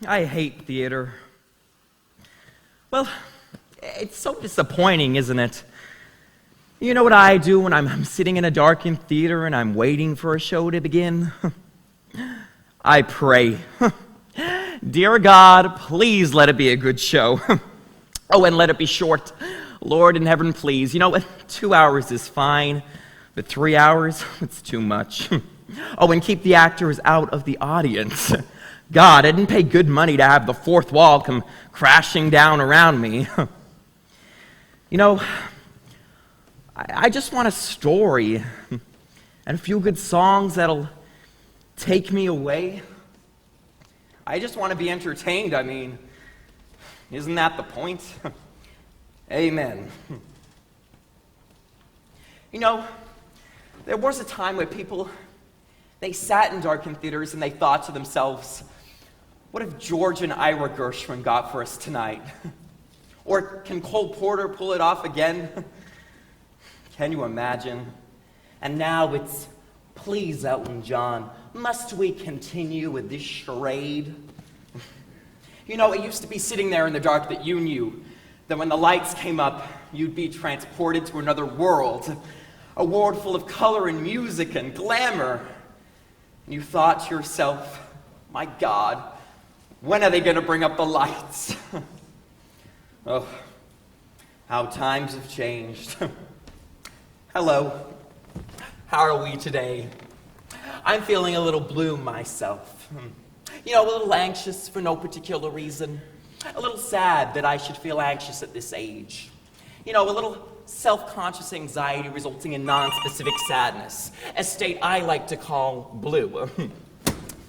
I hate theater. Well, it's so disappointing, isn't it? You know what I do when I'm sitting in a darkened theater and I'm waiting for a show to begin? I pray. Dear God, please let it be a good show. Oh, and let it be short. Lord in heaven, please. You know what? 2 hours is fine, but 3 hours, it's too much. Oh, and keep the actors out of the audience. God, I didn't pay good money to have the fourth wall come crashing down around me. You know, I just want a story and a few good songs that'll take me away. I just want to be entertained. I mean, isn't that the point? Amen. You know, there was a time where people, they sat in darkened theaters and they thought to themselves, what if George and Ira Gershwin got for us tonight? Or can Cole Porter pull it off again? Can you imagine? And now it's, please, Elton John, must we continue with this charade? You know, it used to be sitting there in the dark that you knew that when the lights came up, you'd be transported to another world, a world full of color and music and glamour. And you thought to yourself, my God, when are they going to bring up the lights? Oh, how times have changed. Hello, how are we today? I'm feeling a little blue myself. You know, a little anxious for no particular reason. A little sad that I should feel anxious at this age. You know, a little self-conscious anxiety resulting in non-specific sadness, a state I like to call blue.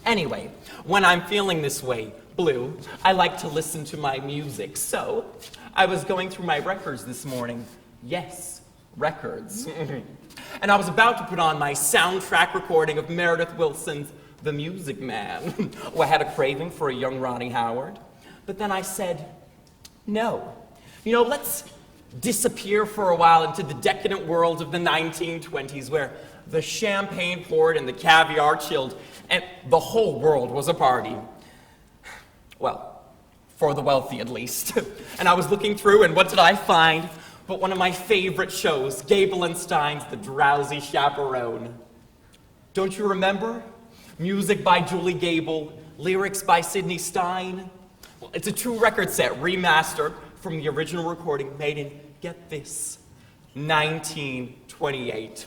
Anyway, when I'm feeling this way, blue, I like to listen to my music. So, I was going through my records this morning. Yes, records. And I was about to put on my soundtrack recording of Meredith Willson's The Music Man. Oh, I had a craving for a young Ronnie Howard. But then I said, no. You know, let's disappear for a while into the decadent world of the 1920s where the champagne poured and the caviar chilled and the whole world was a party. Well, for the wealthy at least. And I was looking through and what did I find but one of my favorite shows, Gable and Stein's The Drowsy Chaperone. Don't you remember? Music by Julie Gable, lyrics by Sidney Stein. Well, it's a true record set, remastered from the original recording made in, get this, 1928.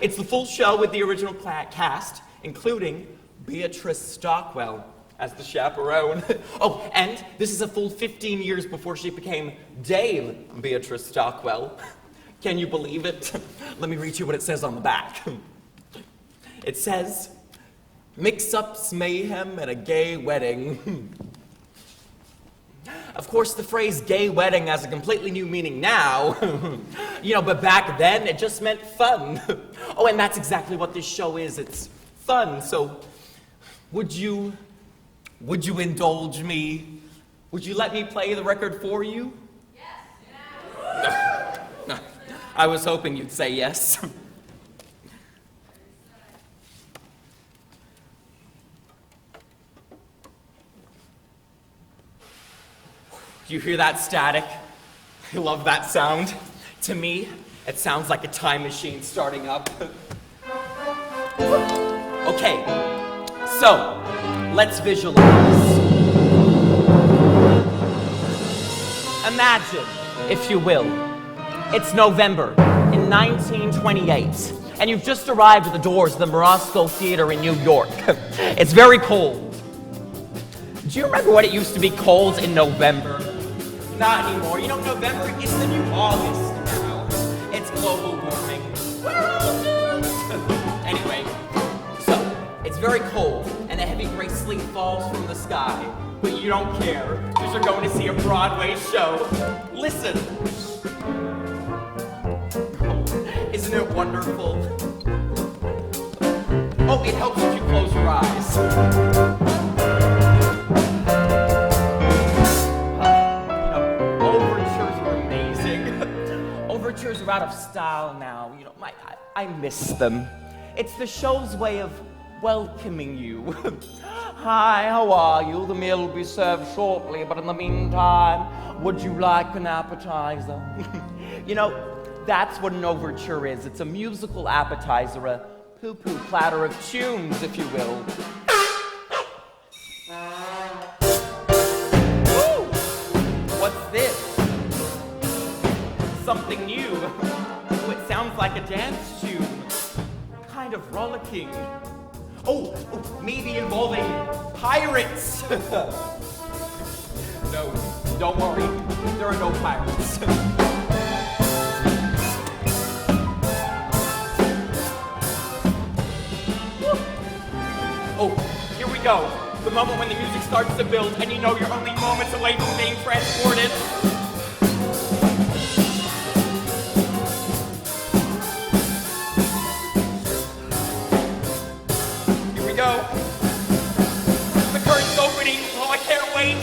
It's the full show with the original cast, including Beatrice Stockwell as the chaperone. Oh, and this is a full 15 years before she became Dame Beatrice Stockwell. Can you believe it? Let me read you what it says on the back. It says, mix-ups, mayhem, and a gay wedding. Of course, the phrase gay wedding has a completely new meaning now. You know, but back then, it just meant fun. Oh, and that's exactly what this show is. It's fun. So, would you indulge me? Would you let me play the record for you? Yes. No. I was hoping you'd say yes. You hear that static? I love that sound. To me, it sounds like a time machine starting up. Okay, so let's visualize. Imagine, if you will, it's November in 1928, and you've just arrived at the doors of the Morosco Theater in New York. It's very cold. Do you remember what it used to be cold in November? Not anymore. You know, November is the new August now. It's global warming. We're all doomed. Anyway, so it's very cold, and a heavy gray sleet falls from the sky. But you don't care, because you're going to see a Broadway show. Listen. Isn't it wonderful? Oh, it helps if you close your eyes. Overtures are out of style now. You know, I miss them. It's the show's way of welcoming you. Hi, how are you? The meal will be served shortly, but in the meantime, would you like an appetizer? You know, that's what an overture is. It's a musical appetizer, a poo-poo platter of tunes, if you will. Woo! What's this? Something new. Ooh, it sounds like a dance tune. Kind of rollicking. Oh, maybe involving pirates. No, don't worry. There are no pirates. Oh, here we go. The moment when the music starts to build and you know you're only moments away from being transported. Here we go. The curtain's opening. Oh, I can't wait.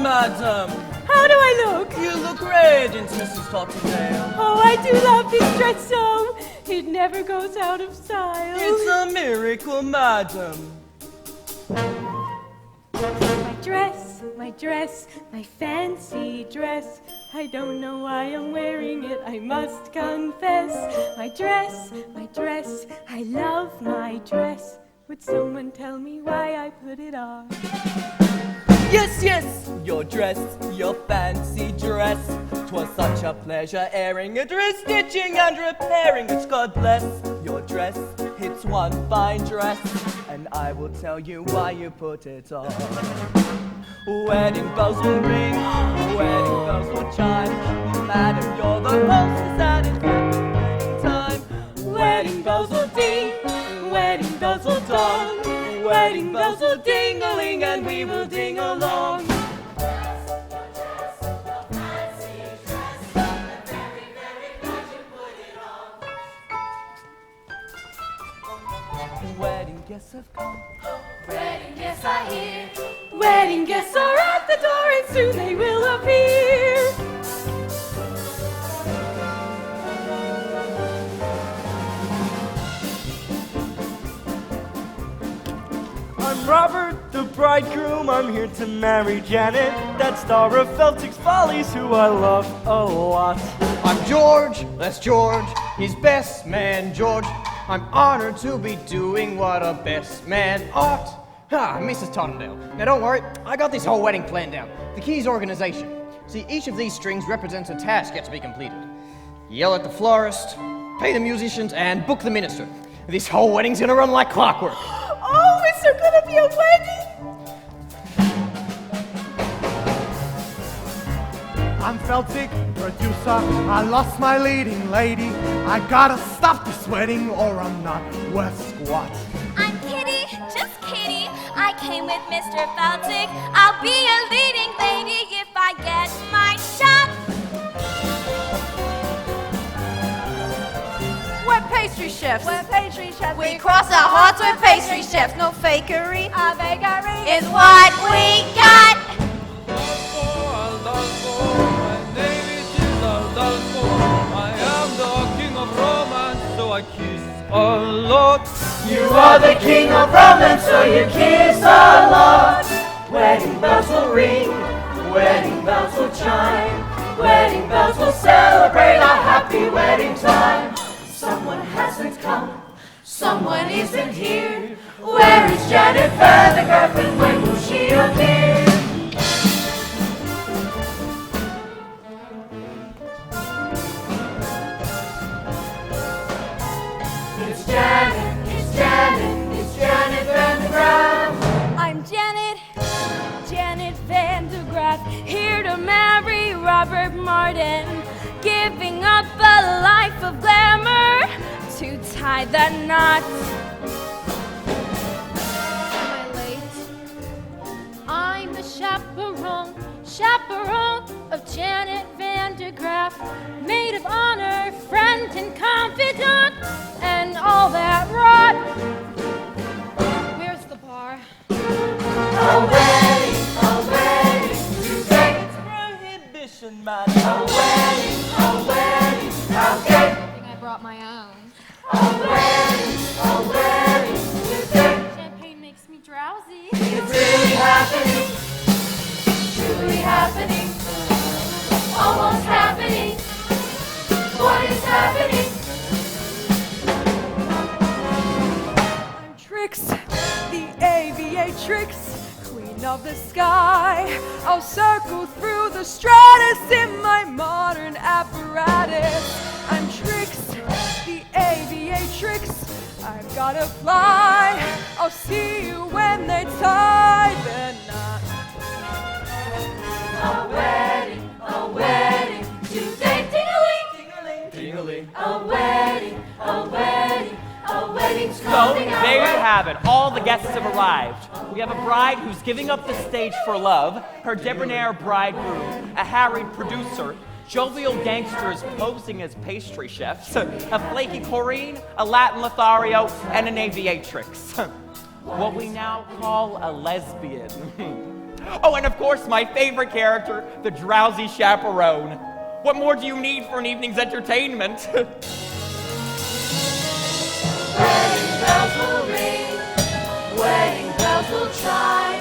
Madam. How do I look? You look radiant, Mrs. Tottendale. Oh, I do love this dress so. It never goes out of style. It's a miracle, madam. My dress, my fancy dress. I don't know why I'm wearing it, I must confess. My dress, I love my dress. Would someone tell me why I put it on? Yes, your dress, your fancy dress. 'Twas such a pleasure airing it, restitching and repairing it. God bless your dress, it's one fine dress, and I will tell you why you put it on. Wedding bells will ring, wedding bells will chime. Madam, you're the hostess at its wedding time. Wedding bells will ding, wedding bells will dong. Wedding bells will ding-a-ling and we will ding along. Wedding guests have come. Wedding guests are here. Wedding guests are at the door and soon they will appear. I'm Robert, the bridegroom. I'm here to marry Janet, that star of Feldzieg's Follies, who I love a lot. I'm George, that's George, he's best man George. I'm honored to be doing what a best man ought. Mrs. Tottendale. Now don't worry, I got this whole wedding planned out. The key is organization. See, each of these strings represents a task yet to be completed. Yell at the florist, pay the musicians, and book the minister. This whole wedding's gonna run like clockwork. Oh, is there gonna be a wedding? I'm Feldzieg, producer. I lost my leading lady. I gotta stop this wedding or I'm not worth squat. I'm Kitty, just Kitty. I came with Mr. Feldzieg. I'll be a leading lady if I get my shot. We're pastry chefs. We cross our hearts with pastry chefs. No fakery. A bakery is what we got. Aldolpho, my name is Aldolpho. I am the king of romance, so I kiss a lot. You are the king of romance, so you kiss a lot. Wedding bells will ring, wedding bells will chime. Wedding bells will celebrate a happy wedding time. Someone hasn't come, someone isn't here. Where is Janet Feldzieg and when will she appear? It's Janet, it's Janet, it's Janet Feldzieg. I'm Janet Van de Graaf, here to marry Robert Martin, giving up a life of glamour to tie the knot. Am I late? I'm the chaperone of Janet Van de Graaf, maid of honor, friend and confidant, and all that rot. Where's the bar? celebration, man. A wedding, how gay. I think I brought my own. A wedding today. Champagne makes me drowsy. It's really happening, truly happening, almost happening. What is happening? I'm Trix, the Aviatrix, queen of the sky. I'll circle through the stratus in my modern apparatus. I'm Trix, the Aviatrix. I've gotta fly. I'll see you when they tie the knot. A wedding today. Ding-a-ling, Ding-a-ling. a wedding's So, coming our there you way. have it. All the guests have arrived. We have a bride who's giving up the stage for love, her debonair bridegroom, a harried producer, jovial gangsters posing as pastry chefs, a flaky Corrine, a Latin Lothario, and an Aviatrix. What we now call a lesbian. Oh, and of course, my favorite character, the Drowsy Chaperone. What more do you need for an evening's entertainment? Wedding bells will ring, wedding bells will chime,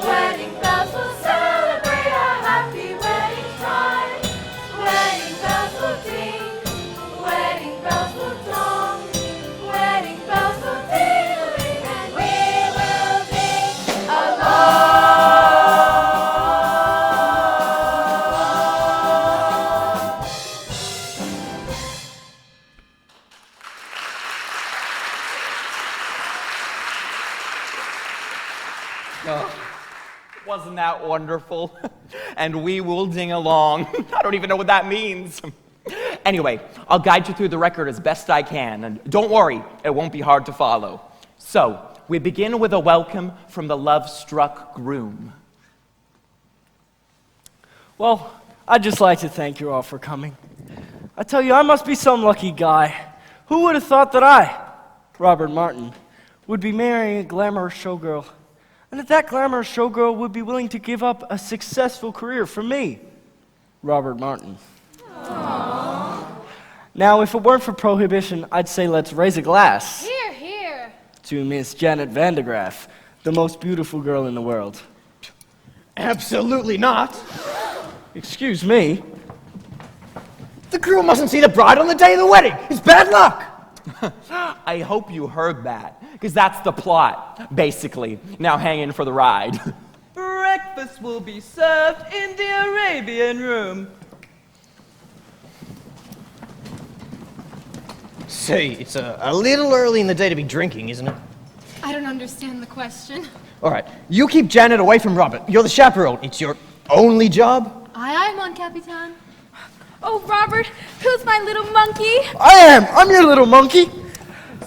wedding bells will celebrate a happy wedding time. Wedding bells will ding, wedding bells will dong, wedding bells will ding-a-ling, and we will ding along. Wasn't that wonderful? And we will ding along. I don't even know what that means. Anyway, I'll guide you through the record as best I can, and don't worry, it won't be hard to follow. So, we begin with a welcome from the love-struck groom. Well, I'd just like to thank you all for coming. I tell you, I must be some lucky guy. Who would have thought that I, Robert Martin, would be marrying a glamorous showgirl, and that glamorous showgirl would be willing to give up a successful career for me, Robert Martin. Aww. Now, if it weren't for prohibition, I'd say let's raise a glass Here, here. to Miss Janet Van de Graaf, the most beautiful girl in the world. Absolutely not. Excuse me. The groom mustn't see the bride on the day of the wedding. It's bad luck. I hope you heard that, because that's the plot, basically. Now hang in for the ride. Breakfast will be served in the Arabian room. Say, it's a little early in the day to be drinking, isn't it? I don't understand the question. All right, you keep Janet away from Robert. You're the chaperone. It's your only job. Aye, mon capitan. Oh, Robert, who's my little monkey? I am. I'm your little monkey.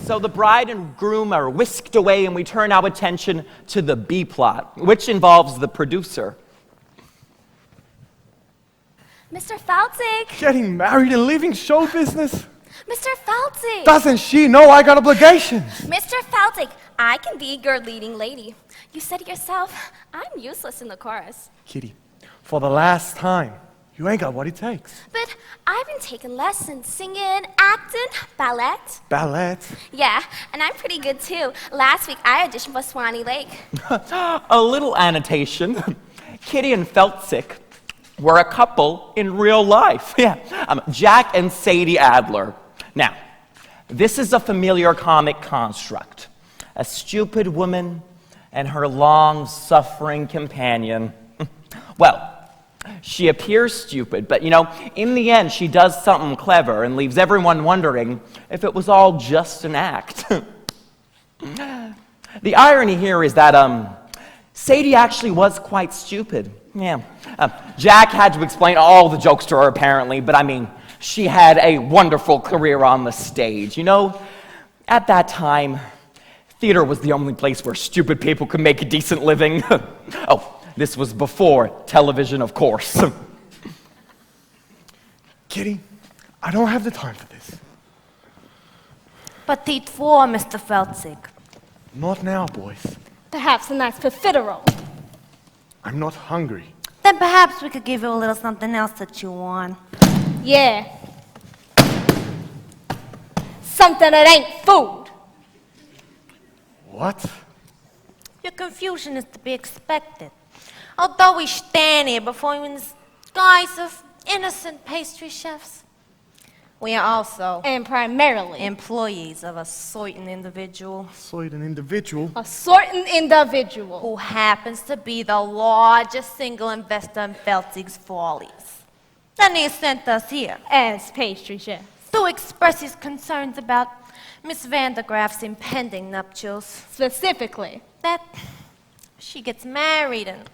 So the bride and groom are whisked away, and we turn our attention to the B plot, which involves the producer. Mr. Feldzieg. Getting married and leaving show business? Mr. Feldzieg. Doesn't she know I got obligations? Mr. Feldzieg, I can be your leading lady. You said it yourself, I'm useless in the chorus. Kitty, for the last time, you ain't got what it takes. But I've been taking lessons, singing, acting, ballet. Ballet? Yeah, and I'm pretty good too. Last week I auditioned for Swanee Lake. A little annotation. Kitty and Feldzieg were a couple in real life. Yeah, Jack and Sadie Adler. Now, this is a familiar comic construct. A stupid woman and her long-suffering companion. Well, she appears stupid, but in the end, she does something clever and leaves everyone wondering if it was all just an act. The irony here is that Sadie actually was quite stupid. Yeah. Jack had to explain all the jokes to her, apparently, but she had a wonderful career on the stage. At that time, theater was the only place where stupid people could make a decent living. Oh, this was before television, of course. Kitty, I don't have the time for this. But eat for, Mr. Feldzieg. Not now, boys. Perhaps a nice profiterole. I'm not hungry. Then Then perhaps we could give you a little something else to chew on. Yeah. Something that ain't food. What? Your confusion is to be expected. Although we stand here before you in the guise of innocent pastry chefs, we are also And primarily employees of a certain individual An individual? a certain individual. who happens to be the largest single investor in Feldzieg's follies. And he sent us here As pastry chefs. to express his concerns about Miss Van der Graaf's impending nuptials. Specifically. That she gets married and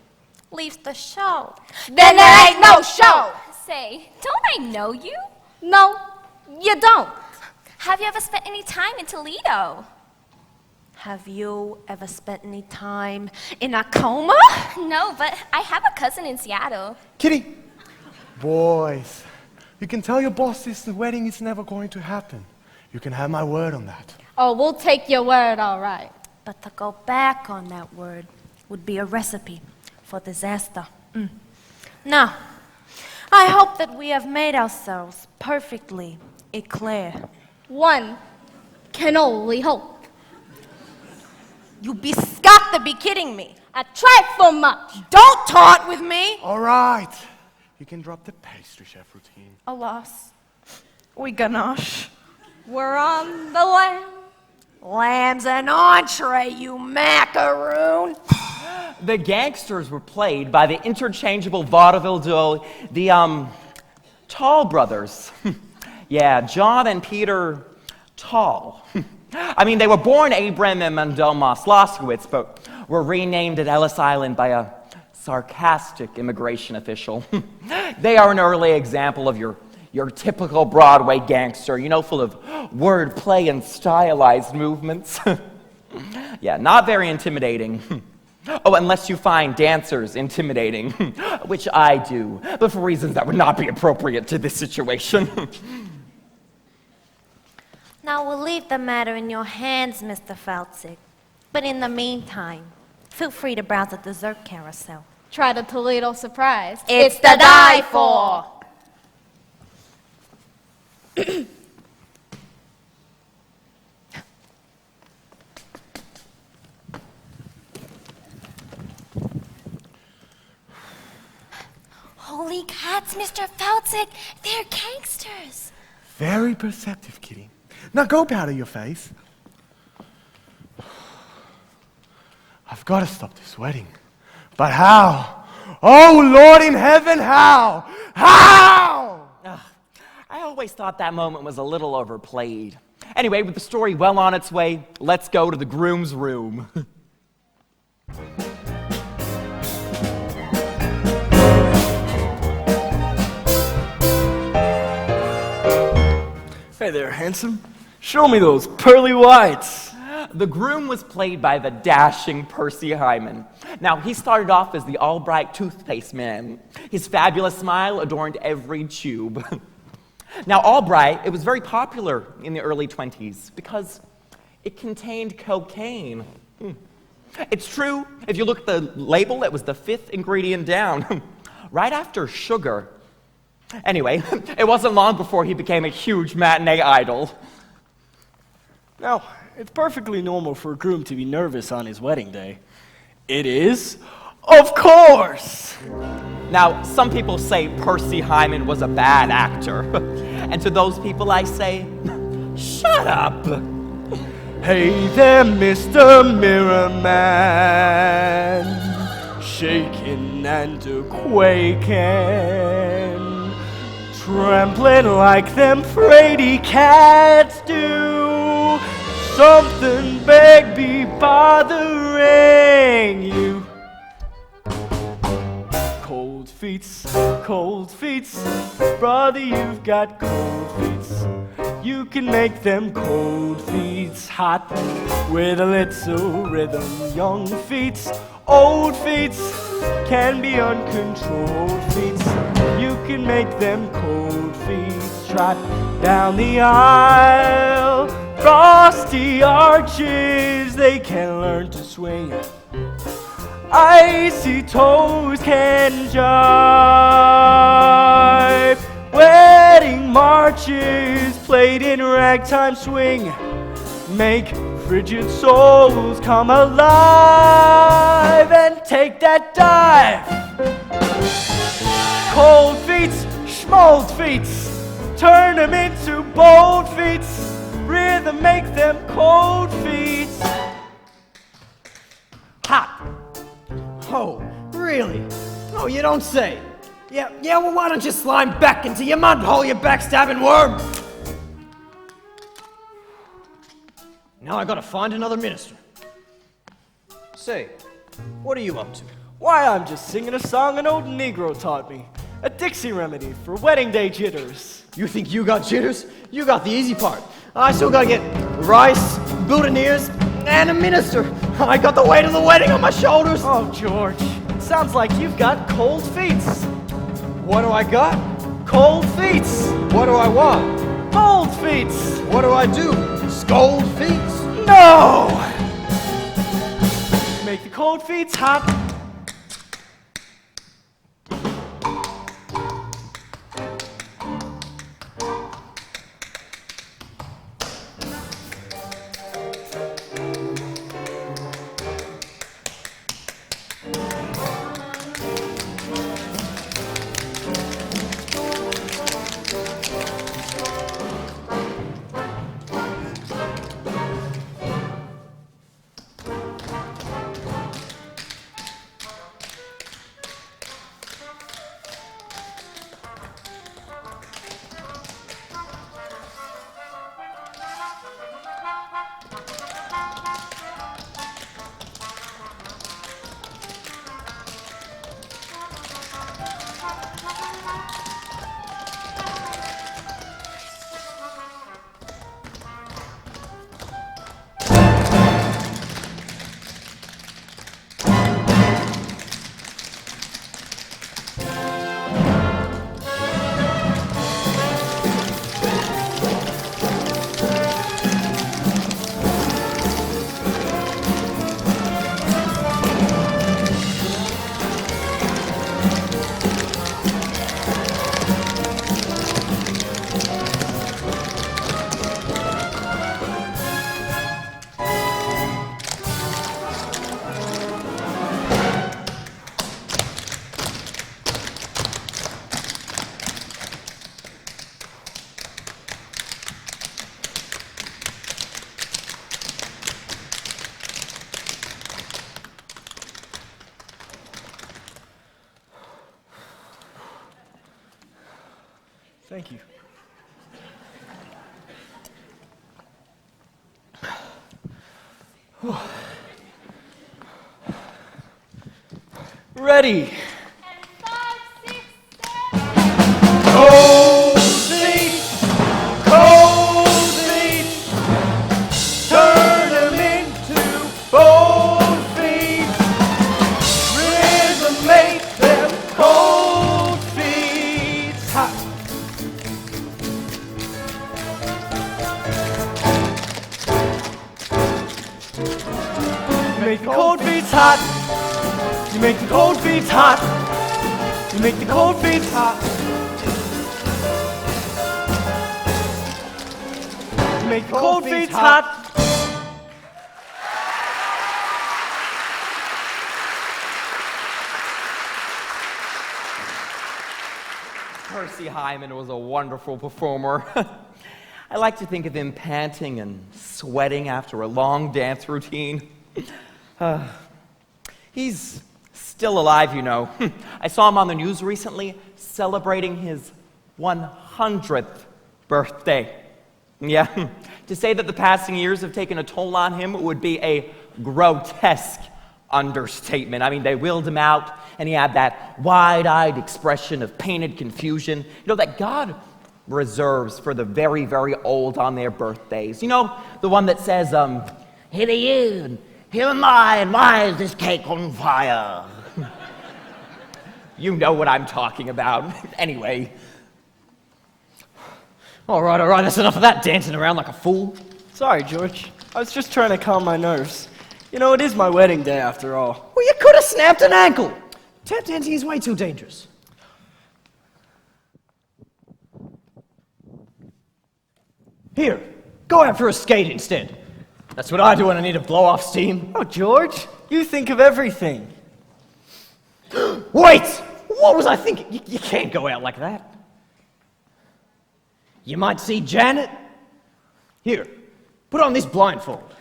leaves the show. Then there ain't no show. Say, don't I know you? No, you don't. Have you ever spent any time in Toledo? Have you ever spent any time in a coma? No, but I have a cousin in Seattle. Kitty! Boys, you can tell your boss this wedding is never going to happen. You can have my word on that. Oh, we'll take your word, all right. But to go back on that word would be a recipe for disaster. Now, I hope that we have made ourselves perfectly clear. One can only hope. You got to be kidding me. A trifle much. Don't taunt with me. All right. You can drop the pastry chef routine. Alas, we ganache. We're on the lamb. Lamb's an entree, you macaroon. The Gangsters were played by the interchangeable vaudeville duo, the Tall brothers. Yeah, John and Peter Tall. I mean, they were born Abram and Mandel Moslaskowitz, but were renamed at Ellis Island by a sarcastic immigration official. They are an early example of your typical Broadway gangster, you know, full of wordplay and stylized movements. Yeah, not very intimidating. Oh, unless you find dancers intimidating, which I do, but for reasons that would not be appropriate to this situation. Now we'll leave the matter in your hands, Mr. Feldzieg. But in the meantime, feel free to browse the dessert carousel. Try the Toledo surprise. It's to die for. Holy cats, Mr. Feldzieg, they're gangsters. Very perceptive, Kitty. Now go powder your face. I've got to stop this wedding. But how? Oh, Lord in heaven, how? How? I always thought that moment was a little overplayed. Anyway, with the story well on its way, let's go to the groom's room. Hey there, handsome. Show me those pearly whites. The groom was played by the dashing Percy Hyman. Now, he started off as the Albright toothpaste man. His fabulous smile adorned every tube. Now, Albright, it was very popular in the early 20s because it contained cocaine. It's true, if you look at the label, it was the 5th ingredient down, right after sugar. Anyway, it wasn't long before he became a huge matinee idol. Now, it's perfectly normal for a groom to be nervous on his wedding day. It is, of course! Now, some people say Percy Hyman was a bad actor. And to those people I say, shut up! Hey there, Mr. Mirror Man, shaking and quaking, trembling like them fraidy cats do. Something big be bothering you. Cold feet, brother, you've got cold feet. You can make them cold feet hot with a little rhythm. Young feet, old feet can be uncontrolled feet. You can make them cold feet trot down the aisle. Frosty arches, they can learn to swing Icy toes can jive. Wedding marches played in ragtime swing make frigid souls come alive and take that dive. Cold feet, schmold feet, turn them into bold feet. Rhythm make them cold feet. Hot. Oh, really? Oh, you don't say. Yeah, well, why don't you slime back into your mud hole, you backstabbing worm? Now I gotta find another minister. Say, what are you up to? Why, I'm just singing a song an old Negro taught me. A Dixie remedy for wedding day jitters. You think you got jitters? You got the easy part. I still gotta get rice, boutonnieres, and a minister. I got the weight of the wedding on my shoulders. Oh, George, it sounds like you've got cold feet. What do I got? Cold feet. What do I want? Cold feet. What do I do? Scold feet? No! Make the cold feet hot. Thank you. Ready. Cold feet, turn them into bold feet. Rhythm make them cold feet hot. Make the cold feet hot. You make the cold feet hot. You make the cold feet hot. You make the cold feet hot. Percy Hyman was a wonderful performer. I like to think of him panting and sweating after a long dance routine. He's still alive, you know. I saw him on the news recently celebrating his 100th birthday. Yeah, to say that the passing years have taken a toll on him would be a grotesque understatement. I mean, they wheeled him out, and he had that wide-eyed expression of pained confusion, you know, that God reserves for the very, very old on their birthdays. You know, the one that says, here are you, and here am I, and why is this cake on fire? You know what I'm talking about. Anyway. All right, that's enough of that dancing around like a fool. Sorry, George. I was just trying to calm my nerves. You know, it is my wedding day after all. Well, you could have snapped an ankle. Tap dancing is way too dangerous. Here, go out for a skate instead. That's what I do when I need to blow off steam. Oh, George, you think of everything. Wait! What was I thinking? You can't go out like that. You might see Janet. Here, put on this blindfold.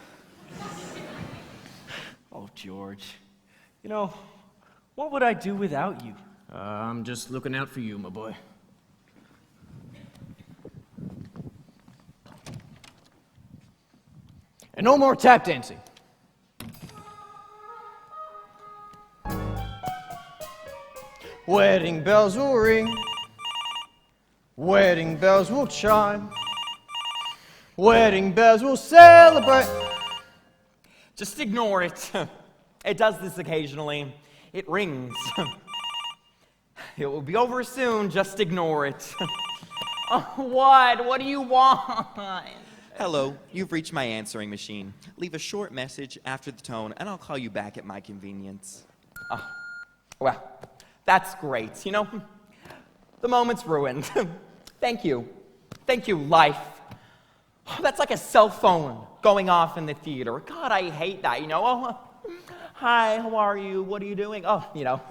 Oh, George. You know, what would I do without you? I'm just looking out for you, my boy. And no more tap dancing. Wedding bells will ring. Wedding bells will chime. Wedding bells will celebrate. Just ignore it. It does this occasionally. It rings. It will be over soon. Just ignore it. Oh, what? What do you want? Hello, you've reached my answering machine. Leave a short message after the tone, and I'll call you back at my convenience. Oh, well, that's great. You know, the moment's ruined. Thank you. Thank you, life. Oh, that's like a cell phone going off in the theater. God, I hate that, you know. Oh, hi, how are you? What are you doing? Oh, you know,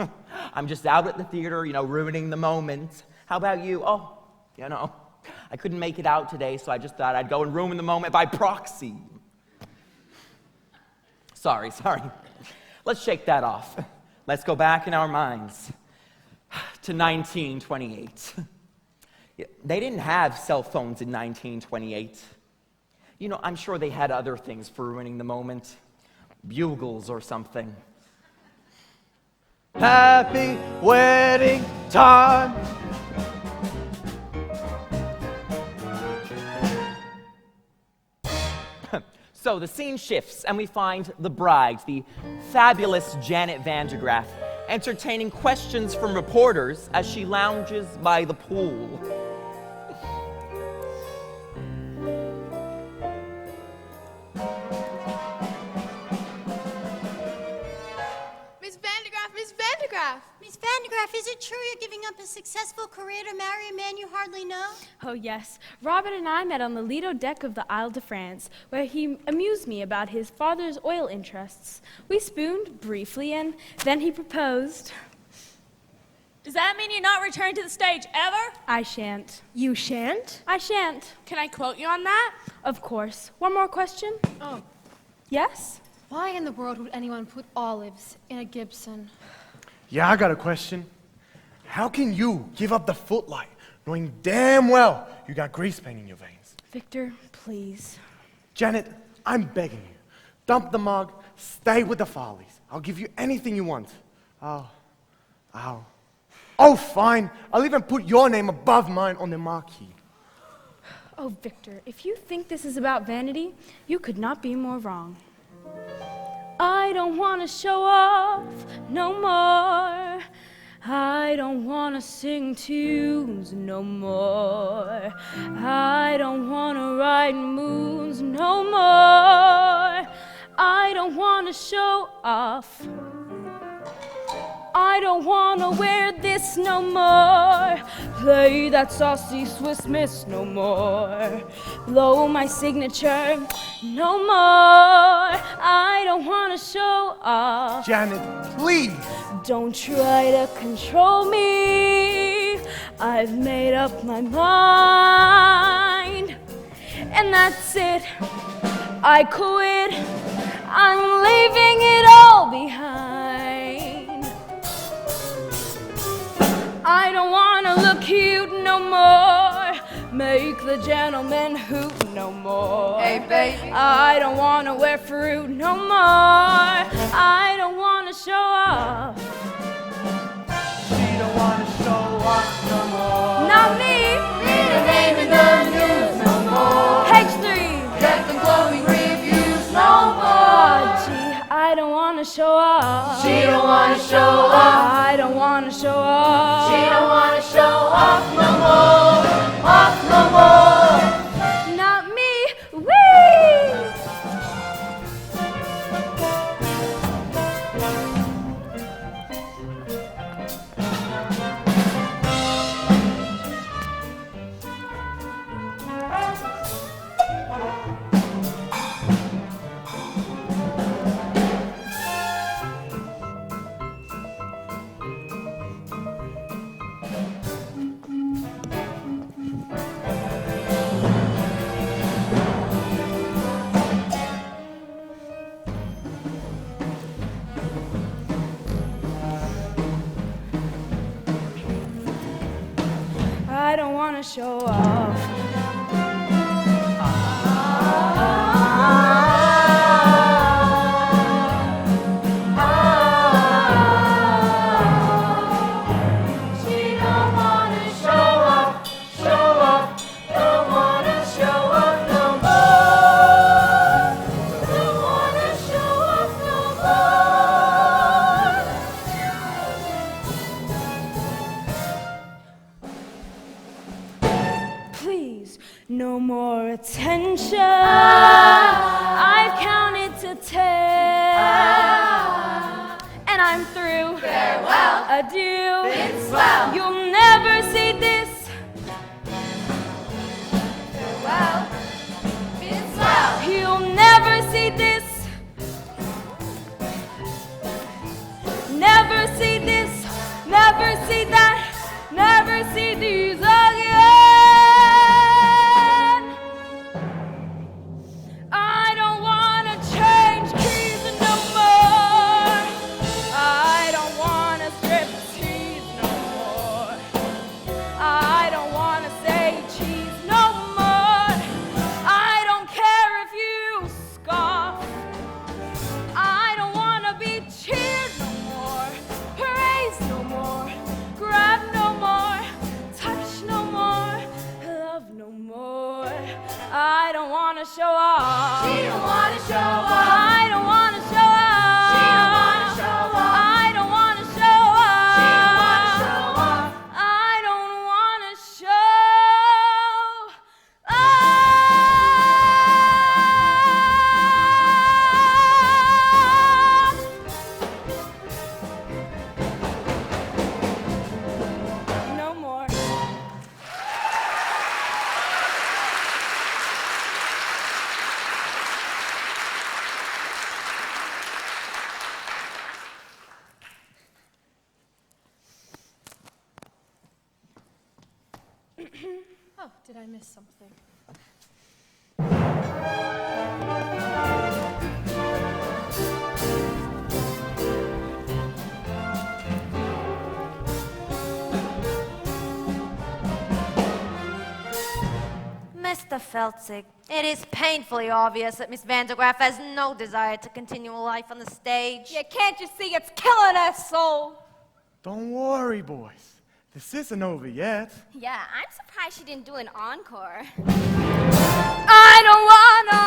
I'm just out at the theater, you know, ruining the moment. How about you? Oh, you know, I couldn't make it out today, so I just thought I'd go and ruin the moment by proxy. Sorry. Let's shake that off. Let's go back in our minds to 1928. They didn't have cell phones in 1928. You know, I'm sure they had other things for ruining the moment. Bugles or something. Happy wedding time. So the scene shifts, and we find the bride, the fabulous Janet Van de Graaf, entertaining questions from reporters as she lounges by the pool. Miss Van de Graaf, is it true you're giving up a successful career to marry a man you hardly know? Oh, yes. Robert and I met on the Lido deck of the Isle de France, where he amused me about his father's oil interests. We spooned briefly, and then he proposed. Does that mean you're not returning to the stage ever? I shan't. You shan't? I shan't. Can I quote you on that? Of course. One more question? Oh. Yes? Why in the world would anyone put olives in a Gibson? Yeah, I got a question. How can you give up the footlight knowing damn well you got grease paint in your veins? Victor, please. Janet, I'm begging you. Dump the mug, stay with the Farleys. I'll give you anything you want. Oh, fine. I'll even put your name above mine on the marquee. Oh, Victor, if you think this is about vanity, you could not be more wrong. I don't want to show off no more. I don't want to sing tunes no more. I don't want to ride moons no more. I don't want to show off. I don't want to wear this no more. Play that saucy Swiss Miss no more. Blow my signature no more. I don't want to show off. Janet, please. Don't try to control me. I've made up my mind. And that's it. I quit. I'm leaving it all behind. I don't want to look cute no more. Make the gentleman hoot no more. Hey, baby. I don't want to wear fruit no more. I don't want to show off. She don't want to show off no more. Not me. Read her name in the news no more. H3. Get them glowing reviews no more. Oh, gee, I don't want to show off. She don't want to show off. I don't want to show off. She don't want to show off no more. Off no more. Not me. Whee! I don't wanna show off. She don't wanna show off, don't wanna show off no more. Don't wanna show off no more. Please, no more attention. I've counted to 10. And I'm through. Farewell. Adieu. Been swell. You'll never see this. Farewell. Been swell. You'll never see this. Never see this. Never see that. Never see these again. I don't wanna change keys no more. I don't wanna strip tease no more. I don't wanna say cheese no more. I don't care if you scoff. I don't wanna be cheered no more. Praise no more. Grab no more. Touch no more. Love no more. I don't wanna show off. She don't wanna show off. I don't wanna show off. She don't wanna show off. I don't wanna show off. She don't wanna show off. I don't wanna show off. No more. Oh, did I miss something? Mr. Feldzieg, it is painfully obvious that Miss Van der Graaf has no desire to continue a life on the stage. Yeah, can't you see it's killing her soul? Don't worry, boys. This isn't over yet. Yeah, I'm surprised she didn't do an encore. I don't want to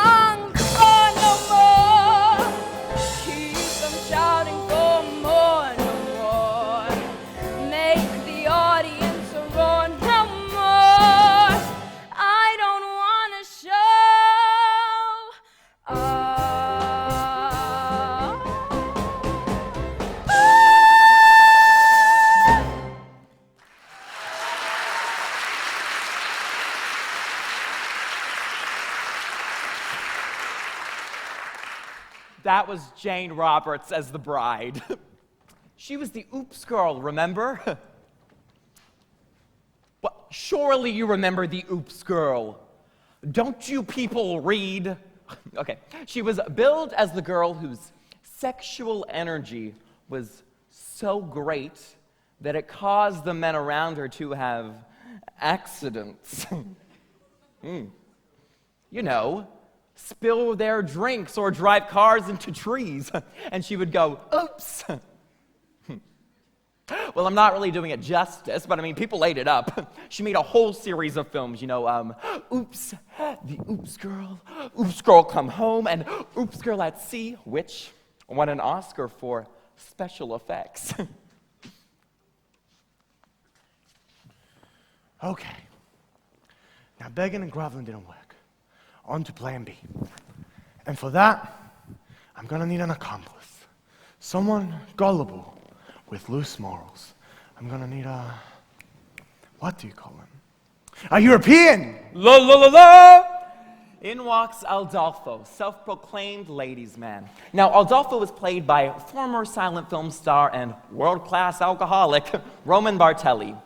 encore no more. Keep them shouting for more, no more. Make the audience roar, no more. I don't want to show That was Jane Roberts as the bride. She was the Oops girl, remember? Well, surely you remember the Oops girl. Don't you people read? Okay, she was billed as the girl whose sexual energy was so great that it caused the men around her to have accidents. You know, spill their drinks or drive cars into trees. And she would go, oops. Well, I'm not really doing it justice, but I mean, people ate it up. She made a whole series of films, you know, Oops, the Oops Girl Come Home, and Oops Girl at Sea, which won an Oscar for special effects. Okay. Now, begging and groveling didn't work. On to plan B. And for that, I'm gonna need an accomplice. Someone gullible with loose morals. I'm gonna need a... what do you call him? A European! La la la la! In walks Aldolpho, self-proclaimed ladies' man. Now, Aldolpho was played by former silent film star and world-class alcoholic, Roman Bartelli.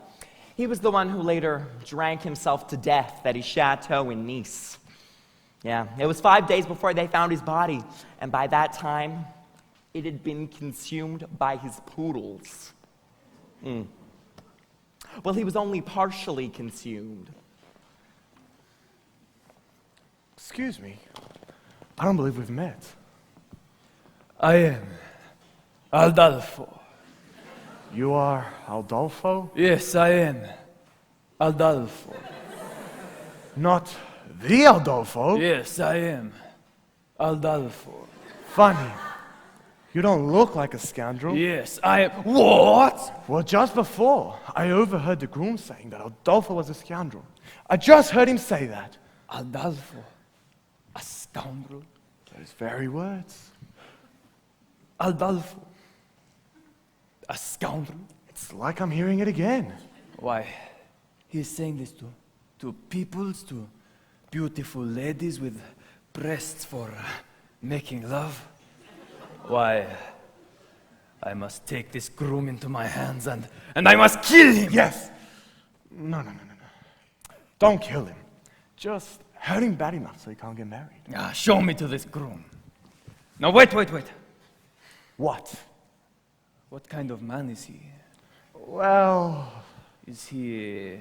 He was the one who later drank himself to death at his chateau in Nice. Yeah, it was 5 days before they found his body, and by that time, it had been consumed by his poodles. Well, he was only partially consumed. Excuse me. I don't believe we've met. I am Aldolpho. You are Aldolpho? Yes, I am Aldolpho. Not the Aldolpho? Yes, I am Aldolpho. Funny. You don't look like a scoundrel. Yes, I am. What? Well, just before, I overheard the groom saying that Aldolpho was a scoundrel. I just heard him say that. Aldolpho, a scoundrel? Those very words. Aldolpho, a scoundrel? It's like I'm hearing it again. Why, he's saying this to peoples, to beautiful ladies with breasts for making love. Why, I must take this groom into my hands and I must kill him! Yes! No. Don't kill him. Just hurt him bad enough so he can't get married. Show me to this groom. Now wait. What? What kind of man is he? Well... Is he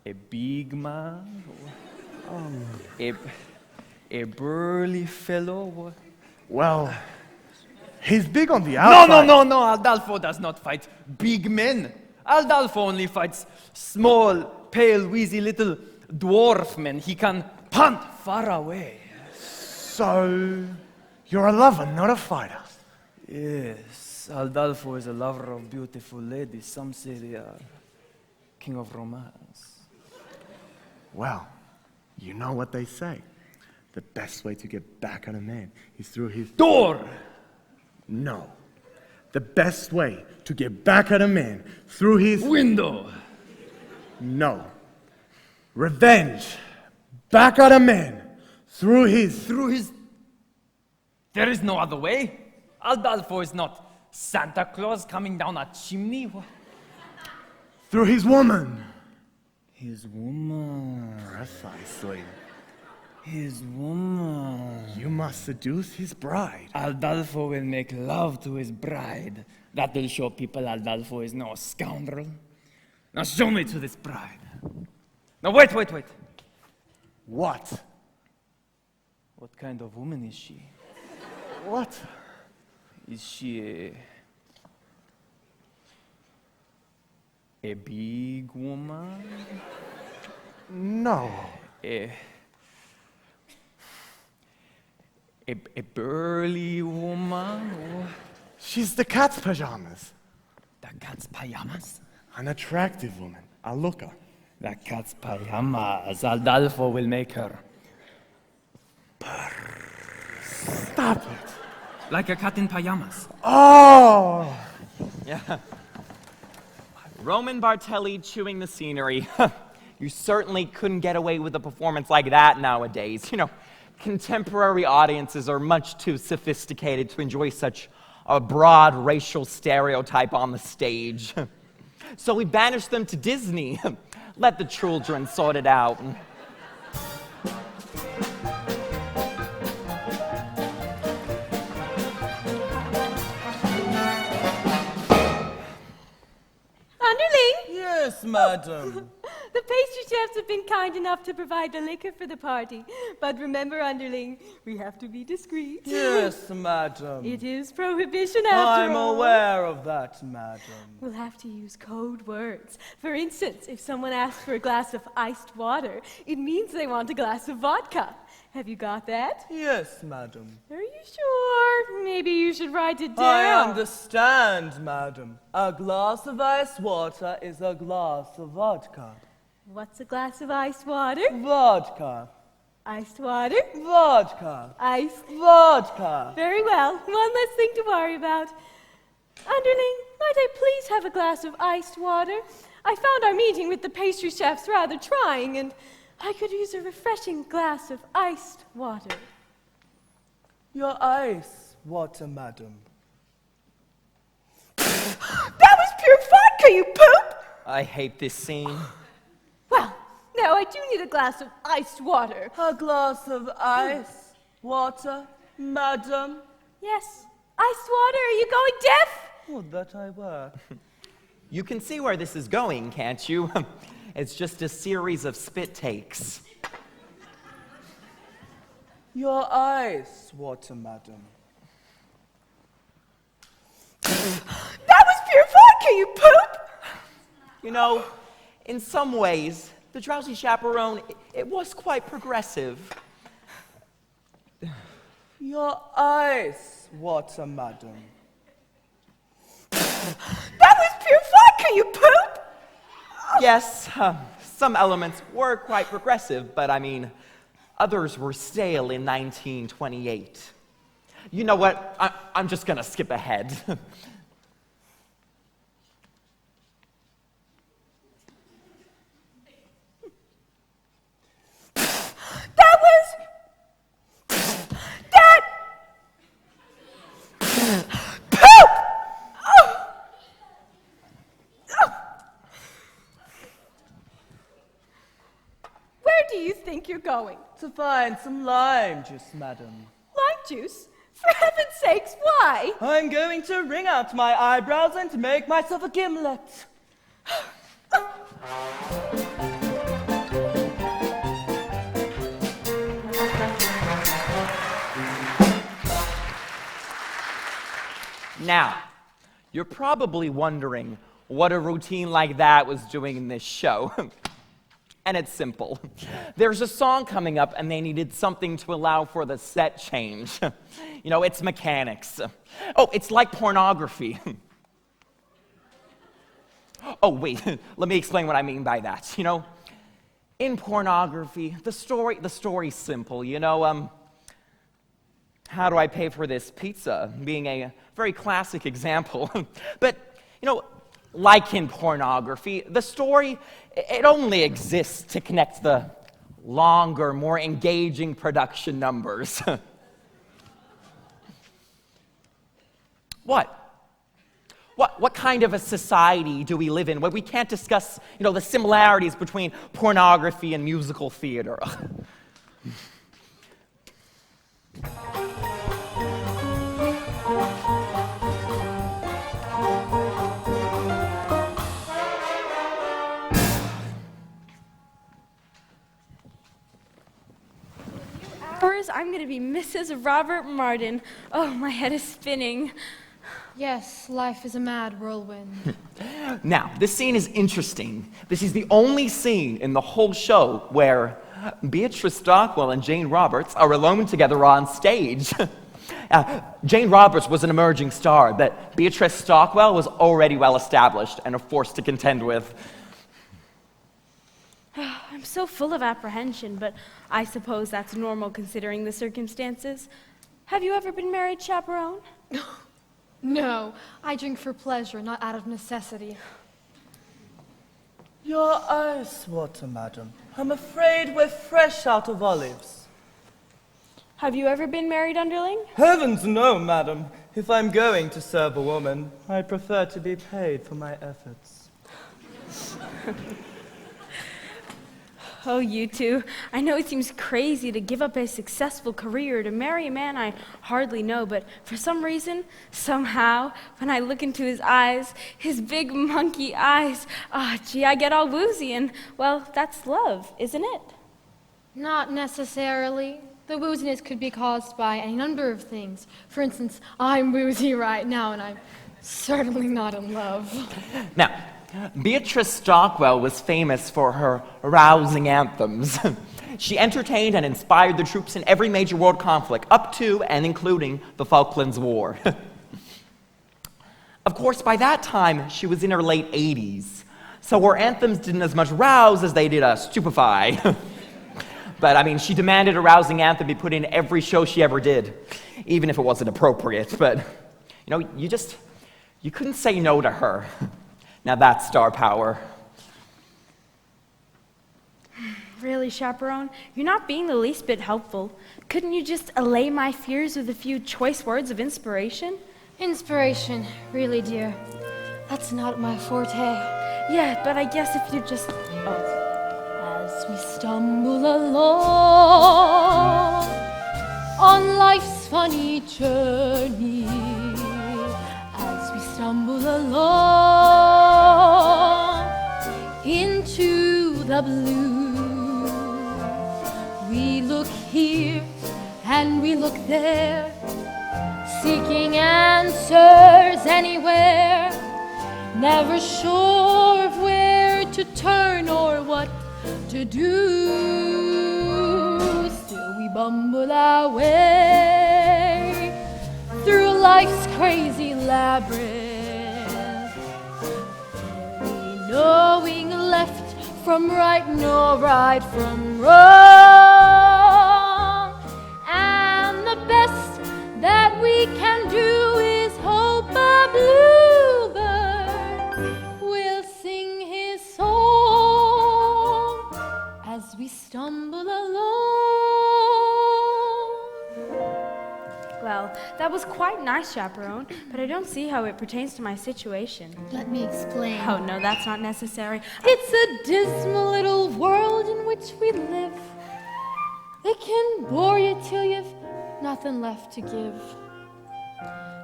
a big man? A burly fellow? Well, he's big on the outside. No, Aldolpho does not fight big men. Aldolpho only fights small, pale, wheezy little dwarf men. He can punt far away. So, you're a lover, not a fighter. Yes, Aldolpho is a lover of beautiful ladies. Some say they are king of romance. Well, you know what they say. The best way to get back at a man is through his... door! No. The best way to get back at a man through his... window! No. Revenge. Back at a man through his... There is no other way. Aldolpho is not Santa Claus coming down a chimney. Through his woman. His woman. Precisely. His woman. You must seduce his bride. Aldolpho will make love to his bride. That will show people Aldolpho is no scoundrel. Now show me to this bride. Now wait. What? What kind of woman is she? What? Is she a big woman? No. A burly woman? Or? She's the cat's pajamas. The cat's pajamas? An attractive woman. A looker. The cat's pajamas. Aldolpho will make her. Stop it. Like a cat in pajamas. Oh! Yeah. Roman Bartelli chewing the scenery. You certainly couldn't get away with a performance like that nowadays. You know, contemporary audiences are much too sophisticated to enjoy such a broad racial stereotype on the stage. So we banished them to Disney. Let the children sort it out. Underling! Yes, madam. The pastry chefs have been kind enough to provide the liquor for the party. But remember, Underling, we have to be discreet. Yes, madam. It is prohibition after I'm all. aware of that, madam. We'll have to use code words. For instance, if someone asks for a glass of iced water, it means they want a glass of vodka. Have you got that? Yes, madam. Are you sure? Maybe you should write it down. I understand, madam. A glass of iced water is a glass of vodka. What's a glass of iced water? Vodka. Iced water? Vodka. Iced vodka. Very well. One less thing to worry about. Underling, might I please have a glass of iced water? I found our meeting with the pastry chefs rather trying, and I could use a refreshing glass of iced water. Your ice water, madam. That was pure vodka, you poop! I hate this scene. Well, now I do need a glass of iced water. A glass of ice water, madam? Yes. Iced water, are you going deaf? Would that I were. You can see where this is going, can't you? It's just a series of spit takes. Your eyes, water madam. That was pure vodka, you poop! You know, in some ways, the Drowsy Chaperone, it was quite progressive. Your eyes, water madam. That was pure vodka, you poop! Yes, some elements were quite progressive, but I mean, others were stale in 1928. You know what? I'm just gonna skip ahead. Where do you think you're going? To find some lime juice, madam. Lime juice? For heaven's sakes, why? I'm going to wring out my eyebrows and to make myself a gimlet. Now, you're probably wondering what a routine like that was doing in this show. And it's simple. There's a song coming up and they needed something to allow for the set change. You know, it's mechanics. Oh, it's like pornography. Oh, wait, let me explain what I mean by that. You know, in pornography, the story's simple, you know, how do I pay for this pizza? Being a very classic example. But, you know, like in pornography, the story, it only exists to connect the longer, more engaging production numbers. What kind of a society do we live in where we can't discuss, you know, the similarities between pornography and musical theater? I'm going to be Mrs. Robert Martin. Oh, my head is spinning. Yes, life is a mad whirlwind. Now, this scene is interesting. This is the only scene in the whole show where Beatrice Stockwell and Jane Roberts are alone together on stage. Jane Roberts was an emerging star, but Beatrice Stockwell was already well established and a force to contend with. I'm so full of apprehension, but I suppose that's normal considering the circumstances. Have you ever been married, Chaperone? No, I drink for pleasure, not out of necessity. Your eyes, water madam. I'm afraid we're fresh out of olives. Have you ever been married, Underling? Heavens no, madam. If I'm going to serve a woman, I prefer to be paid for my efforts. Oh, you two. I know it seems crazy to give up a successful career to marry a man I hardly know, but for some reason, somehow, when I look into his eyes, his big monkey eyes, gee, I get all woozy, and, well, that's love, isn't it? Not necessarily. The wooziness could be caused by any number of things. For instance, I'm woozy right now, and I'm certainly not in love. Now, Beatrice Stockwell was famous for her rousing anthems. She entertained and inspired the troops in every major world conflict, up to and including the Falklands War. Of course, by that time, she was in her late 80s, so her anthems didn't as much rouse as they did stupefy. But, I mean, she demanded a rousing anthem be put in every show she ever did, even if it wasn't appropriate. But, you know, you couldn't say no to her. Now that's star power. Really, Chaperone? You're not being the least bit helpful. Couldn't you just allay my fears with a few choice words of inspiration? Inspiration, really, dear. That's not my forte. Yeah, but I guess if you just... As we stumble along on life's funny journey, as we stumble along into the blue. We look here and we look there, seeking answers anywhere, never sure of where to turn or what to do. Still we bumble our way through life's crazy labyrinth, barely knowing left from right nor right from wrong. And the best that we can do is hope a bluebird will sing his song as we stumble along. Well, that was quite nice, Chaperone, but I don't see how it pertains to my situation. Let me explain. Oh, no, that's not necessary. It's a dismal little world in which we live. It can bore you till you've nothing left to give.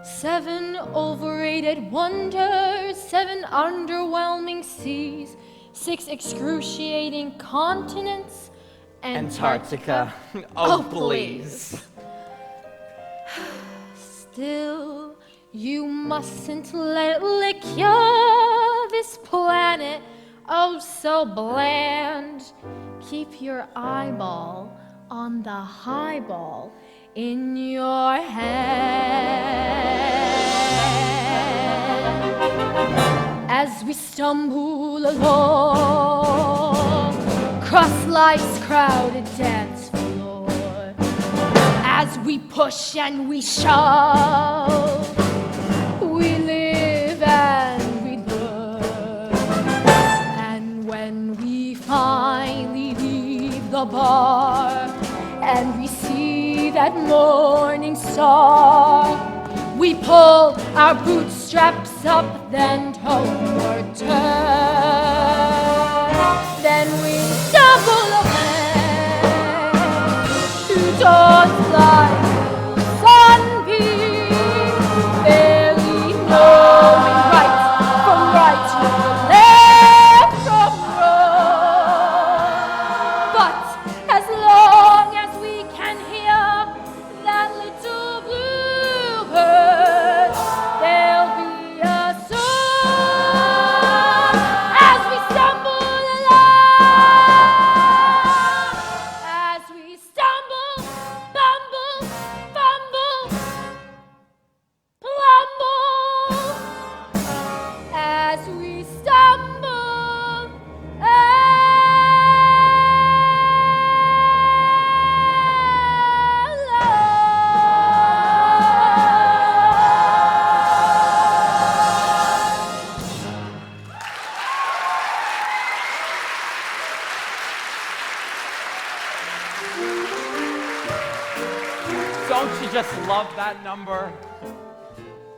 7 overrated wonders, 7 underwhelming seas, 6 excruciating continents, Antarctica. Oh, please. Still, you mustn't let it lick you, this planet, oh so bland. Keep your eyeball on the highball in your hand. As we stumble along, cross life's crowded dance floor, as we push and we shove, we live and we learn. And when we finally leave the bar and we see that morning star, we pull our bootstraps up, then homeward turn. Then we stumble away to dawn's light, sunbeam, barely knowing right from right, left from wrong. But as long as we can hear that little bluebird, there'll be a song as we stumble along, as we stumble, bumble, fumble, plumble, as we stumble Don't you just love that number?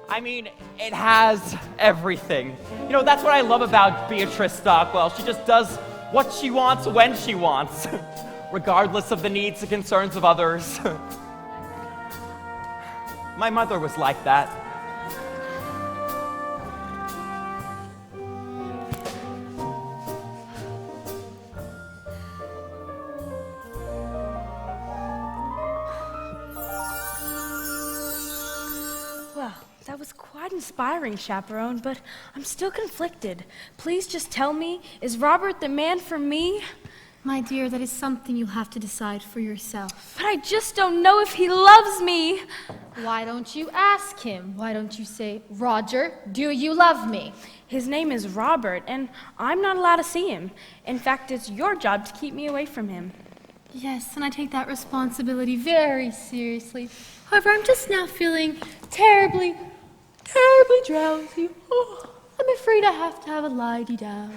I mean, it has everything. You know, that's what I love about Beatrice Stockwell. She just does what she wants when she wants, regardless of the needs and concerns of others. My mother was like that. Well, that was quite inspiring, Chaperone, but I'm still conflicted. Please just tell me, is Robert the man for me? My dear, that is something you'll have to decide for yourself. But I just don't know if he loves me. Why don't you ask him? Why don't you say, Roger, do you love me? His name is Robert, and I'm not allowed to see him. In fact, it's your job to keep me away from him. Yes, and I take that responsibility very seriously. However, I'm just now feeling terribly drowsy. Oh, I'm afraid I have to have a lie-dee down.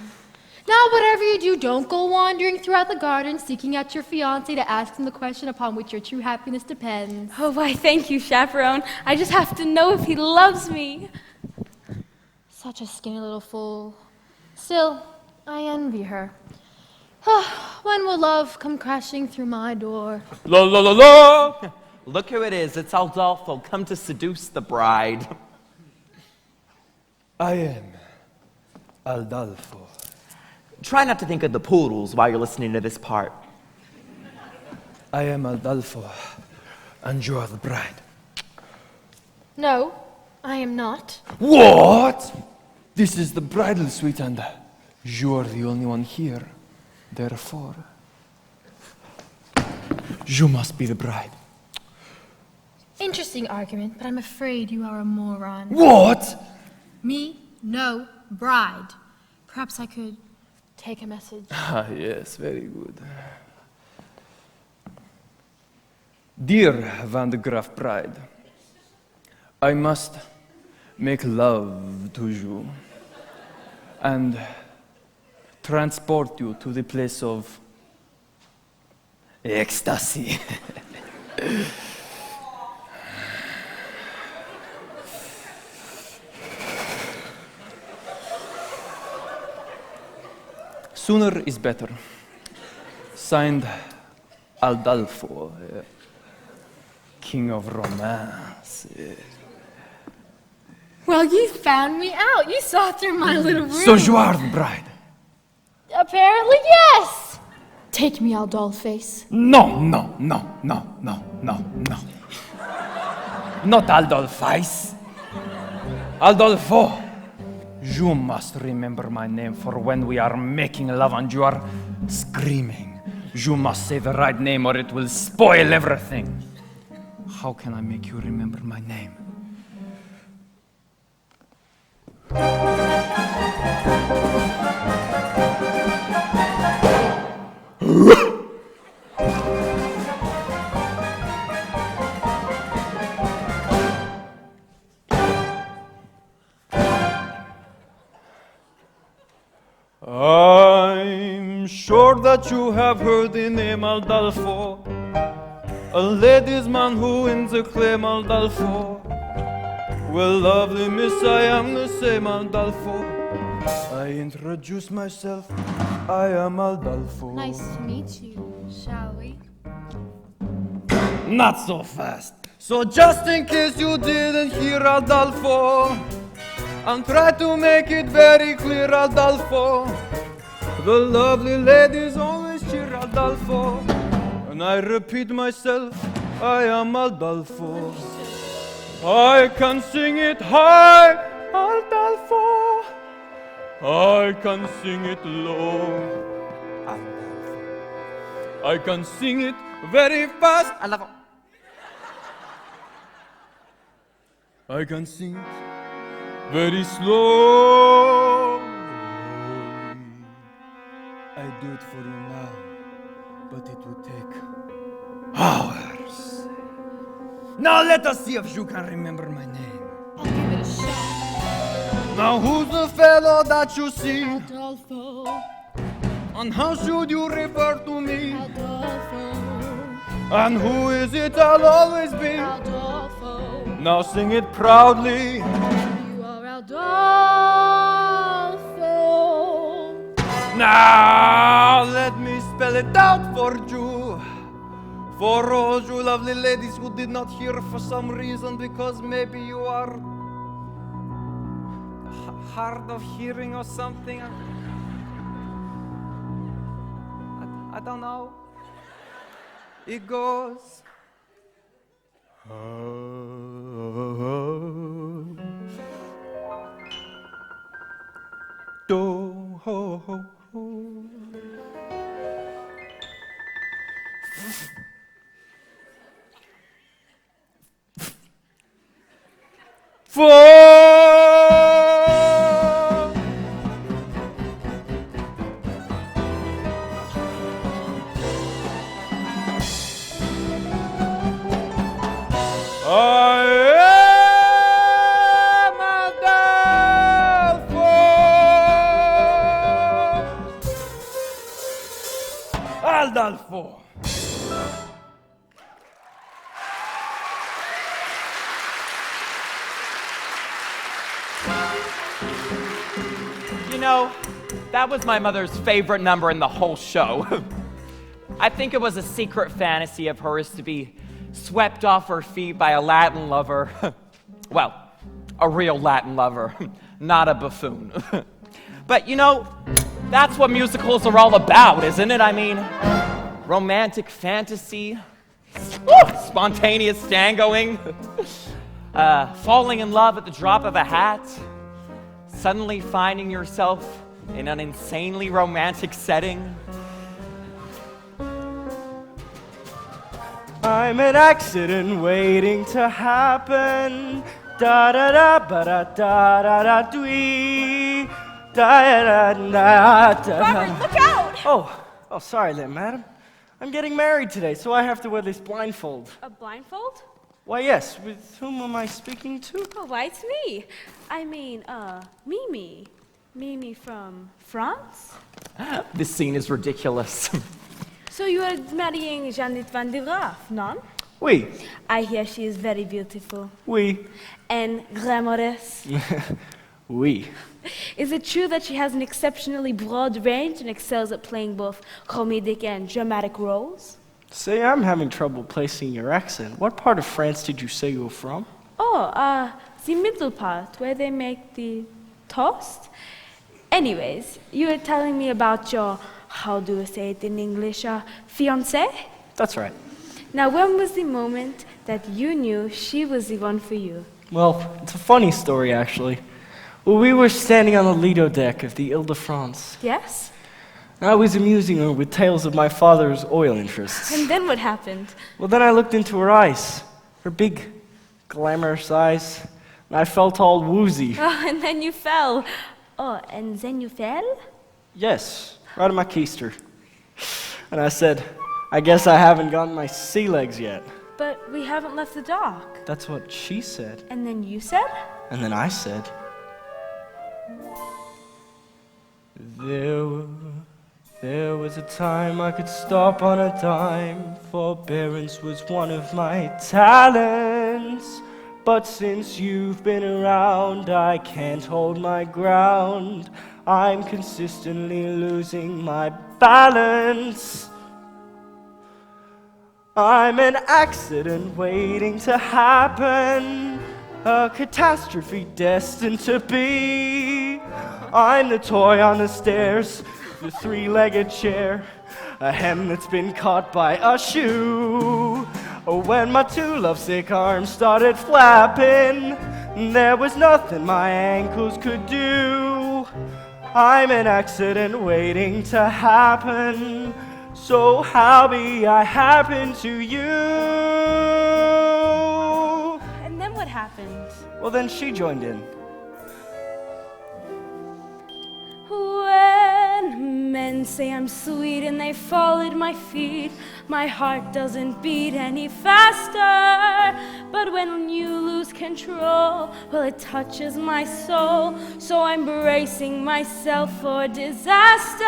Now, whatever you do, don't go wandering throughout the garden seeking out your fiancé to ask him the question upon which your true happiness depends. Oh, why, thank you, Chaperone. I just have to know if he loves me. Such a skinny little fool. Still, I envy her. When will love come crashing through my door? La la la la! Look who it is. It's Aldolpho, come to seduce the bride. I am Aldolpho. Try not to think of the poodles while you're listening to this part. I am Aldolpho, and you are the bride. No, I am not. What? This is the bridal suite, and you are the only one here. Therefore, you must be the bride. Interesting argument, but I'm afraid you are a moron. What? Me? No. Bride. Perhaps I could take a message. Ah, yes, very good. Dear Van de Graaf bride, I must make love to you and transport you to the place of ecstasy. Sooner is better. Signed, Aldolpho, King of Romance. Well, you found me out. You saw through my little room. So you are the bride? Apparently, yes. Take me, Aldolpho. No. Not Aldolpho. Aldolpho. You must remember my name for when we are making love and you are screaming. You must say the right name or it will spoil everything. How can I make you remember my name? I'm sure that you have heard the name Aldolpho, a ladies' man who wins a claim Aldolpho. Well, lovely miss, I am the same Aldolpho. I introduce myself, I am Aldolpho. Nice to meet you, shall we? Not so fast. So just in case you didn't hear Aldolpho, and try to make it very clear, Aldolpho. The lovely ladies always cheer Aldolpho. And I repeat myself, I am Aldolpho. I can sing it high, Aldolpho. I can sing it low, Aldolpho. I can sing it very fast, Aldolpho. I can sing it very slow. I do it for you now, but it will take hours. Now let us see if you can remember my name. I'll give it a shot. Now who's the fellow that you see? Aldolpho. And how should you refer to me? Aldolpho. And who is it I'll always be? Aldolpho. Now sing it proudly. You are Aldolpho. Now let me spell it out for you. For all you lovely ladies who did not hear for some reason, because maybe you are hard of hearing or something. I don't know. It goes. Do ho ho ho. Aldolpho. You know, that was my mother's favorite number in the whole show. I think it was a secret fantasy of hers to be swept off her feet by a Latin lover. Well, a real Latin lover. not a buffoon. But you know, that's what musicals are all about, isn't it? I mean, romantic fantasy, spontaneous tangoing, falling in love at the drop of a hat, suddenly finding yourself in an insanely romantic setting. I'm an accident waiting to happen. Da da da ba da da da da dwee. Da da da da. Robert, look out! Oh, sorry there, madam. I'm getting married today, so I have to wear this blindfold. A blindfold? Why, yes. With whom am I speaking to? Oh, why, it's me. I mean, Mimi. Mimi from France? This scene is ridiculous. So you are marrying Jeannette van der Graaf, non? Oui. I hear she is very beautiful. Oui. And glamorous. Oui. Is it true that she has an exceptionally broad range and excels at playing both comedic and dramatic roles? Say, I'm having trouble placing your accent. What part of France did you say you were from? Oh, the middle part, where they make the toast. Anyways, you were telling me about your, how do we say it in English, fiancé? That's right. Now, when was the moment that you knew she was the one for you? Well, it's a funny story, actually. Well, we were standing on the Lido deck of the Ile-de-France. Yes? I was amusing her with tales of my father's oil interests. And then what happened? Well, then I looked into her eyes, her big, glamorous eyes, and I felt all woozy. Oh, and then you fell. Oh, and then you fell? Yes, right on my keister. And I said, I guess I haven't gotten my sea legs yet. But we haven't left the dock. That's what she said. And then you said? And then I said, There was a time I could stop on a dime. Forbearance was one of my talents. But since you've been around, I can't hold my ground. I'm consistently losing my balance. I'm an accident waiting to happen, a catastrophe destined to be. I'm the toy on the stairs, the three-legged chair, a hem that's been caught by a shoe. Oh, when my two lovesick arms started flapping, there was nothing my ankles could do. I'm an accident waiting to happen, so how be I happen to you? And then what happened? Well, then she joined in. When men say I'm sweet and they fall at my feet, my heart doesn't beat any faster. But when you lose control, well, it touches my soul. So I'm bracing myself for disaster.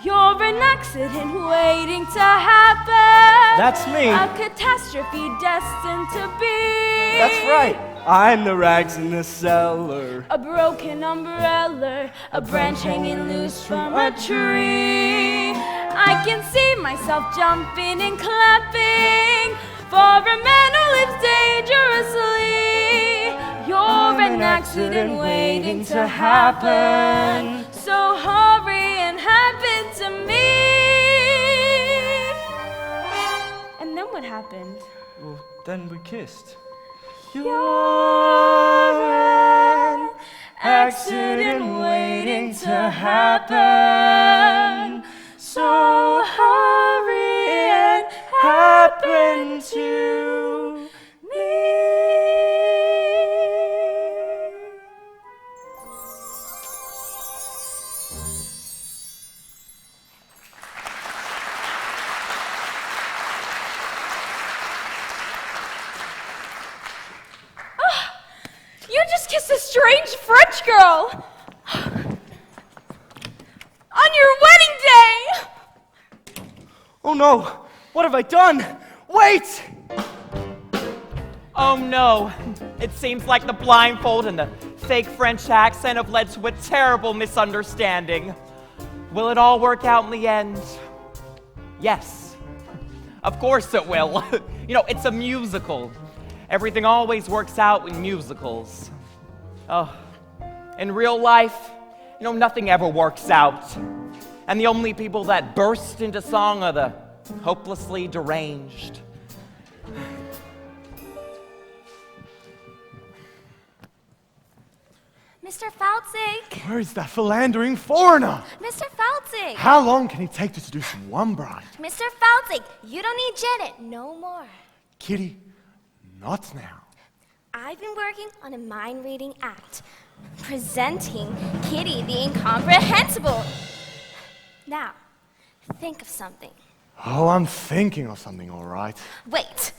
You're an accident waiting to happen. That's me. A catastrophe destined to be. That's right. I'm the rags in the cellar. A broken umbrella, a branch hanging loose from a tree. I can see myself jumping and clapping for a man who lives dangerously. You're an accident waiting to happen, so hurry and happen to me. And then what happened? Well, then we kissed. You're an accident waiting to happen, so hurry and happen to me. You just kissed a strange French girl on your wedding day! Oh no! What have I done? Wait! Oh no! It seems like the blindfold and the fake French accent have led to a terrible misunderstanding. Will it all work out in the end? Yes. Of course it will. You know, it's a musical. Everything always works out in musicals. Oh, In real life, nothing ever works out. And the only people that burst into song are the hopelessly deranged. Mr. Feldzieg! Where is that philandering foreigner? Mr. Feldzieg! How long can he take to seduce one bride? Mr. Feldzieg, you don't need Janet no more. Kitty, not now. I've been working on a mind-reading act, presenting Kitty the incomprehensible. Now, think of something. Oh, I'm thinking of something, all right. Wait.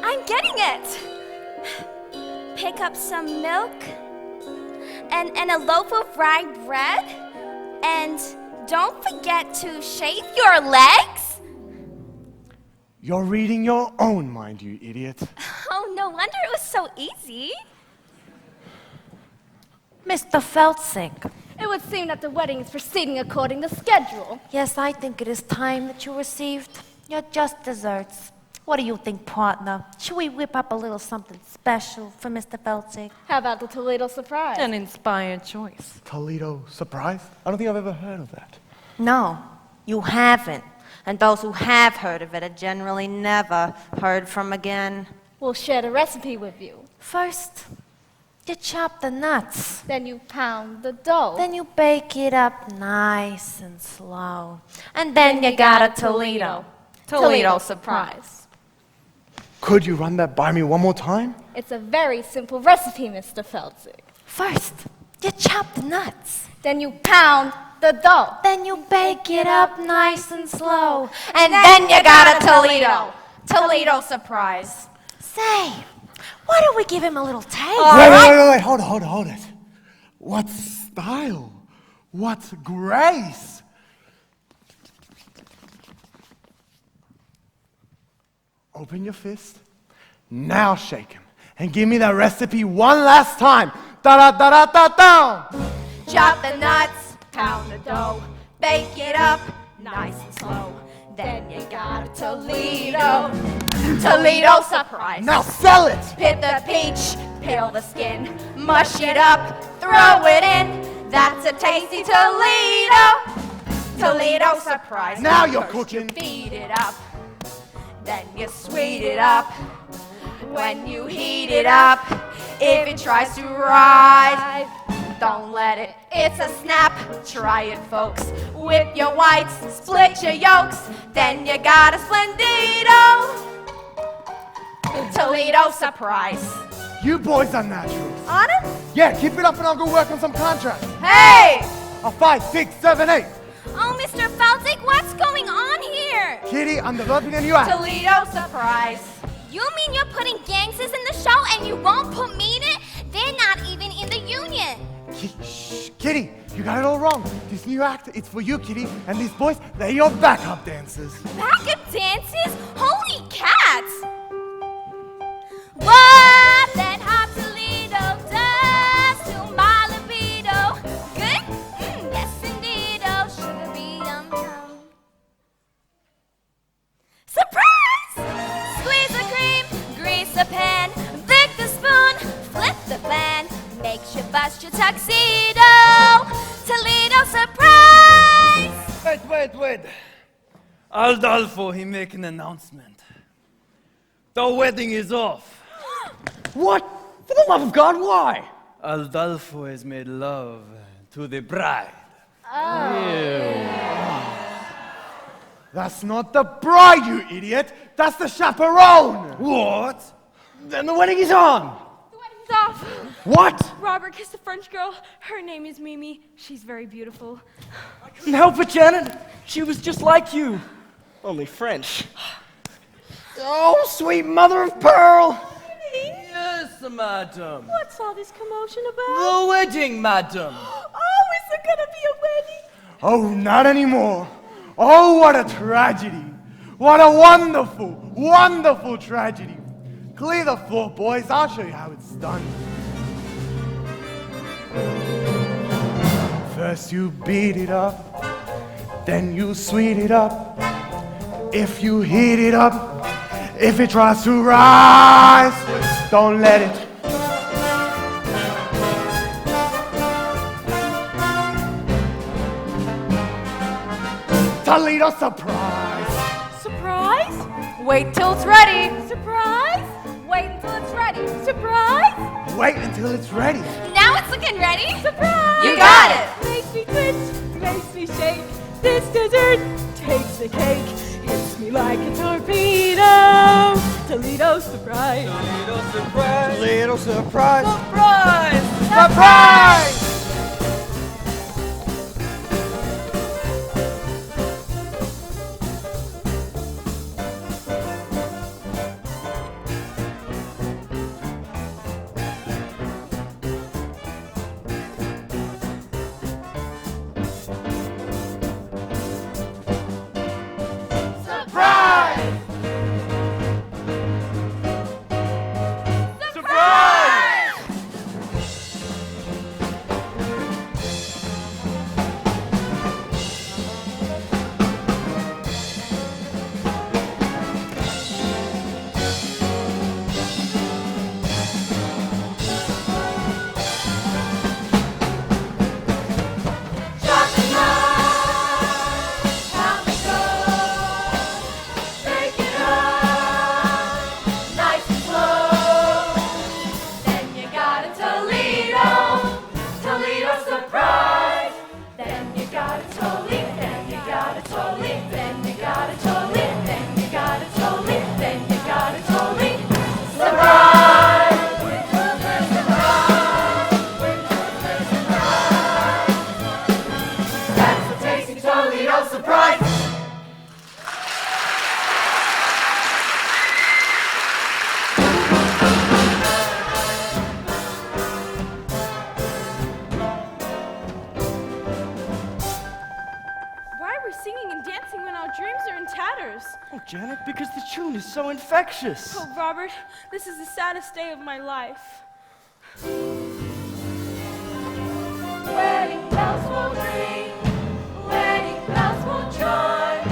I'm getting it! Pick up some milk and a loaf of rye bread, and don't forget to shave your legs. You're reading your own mind, you idiot. Oh, no wonder it was so easy. Mr. Feldzieg. It would seem that the wedding is proceeding according to schedule. Yes, I think it is time that you received your just desserts. What do you think, partner? Should we whip up a little something special for Mr. Feldzieg? How about the Toledo surprise? An inspired choice. Toledo surprise? I don't think I've ever heard of that. No, you haven't. And those who have heard of it are generally never heard from again. We'll share the recipe with you. First, you chop the nuts. Then you pound the dough. Then you bake it up nice and slow. And then you got a Toledo. Toledo surprise. Could you run that by me one more time? It's a very simple recipe, Mr. Feldzieg. First, you chop the nuts. Then you pound the dough. Then you bake it up nice and slow. And then you got a Toledo. Toledo surprise. Say, why don't we give him a little taste? Wait, hold it. What style? What grace? Open your fist, now shake him, and give me that recipe one last time. Da-da-da-da-da-da! Chop the nuts, pound the dough, bake it up nice and slow. Then you got a Toledo. Toledo surprise. Now sell it! Pit the peach, peel the skin, mush it up, throw it in. That's a tasty Toledo. Toledo surprise. Now you're cooking. Beat it up. Then you sweet it up. When you heat it up, if it tries to rise, don't let it. It's a snap. Try it, folks. Whip your whites, split your yolks. Then you got a Splendido. Toledo surprise. You boys are naturals. On it? Yeah, keep it up and I'll go work on some contracts. Hey! A 5, 6, 7, 8. Oh, Mr. Feldzieg, what's going on here? Kitty, I'm developing a new act. Toledo surprise. You mean you're putting gangsters in the show and you won't put me in it? They're not even in the union. Shh, Kitty, you got it all wrong. This new act, it's for you, Kitty. And these boys, they're your backup dancers. Backup dances? Holy cats! What that hot Toledo does to my libido. Good? Yes, indeed. Oh, sugary yum-yum. Surprise! Squeeze the cream, grease the pan, lick the spoon, flip the pan, makes you bust your tuxedo. Toledo surprise! Wait. Aldolpho, he make an announcement. The wedding is off. What? For the love of God, why? Aldolpho has made love to the bride. That's not the bride, you idiot. That's the chaperone. What? Then the wedding is on. The wedding's off. What? Robert kissed a French girl. Her name is Mimi. She's very beautiful. I couldn't help it, Janet. She was just like you. Only French. Oh, sweet mother of pearl. Yes, madam. What's all this commotion about? The wedding, madam. Oh, is there gonna be a wedding? Oh, not anymore. Oh, what a tragedy. What a wonderful, wonderful tragedy. Clear the floor, boys. I'll show you how it's done. First you beat it up, then you sweet it up, If you heat it up, if it tries to rise, don't let it. Toledo surprise. Surprise? Wait till it's ready. Surprise! Wait until it's ready. Surprise! Wait until it's ready. Now it's looking ready. Surprise! You got it. Makes me twitch, makes me shake. This dessert takes the cake. Hits me like a torpedo. Toledo surprise. Toledo surprise. Toledo surprise. Surprise! Surprise! Oh, Janet, because the tune is so infectious. Oh, Robert, this is the saddest day of my life. Wedding bells will ring, wedding bells will chime,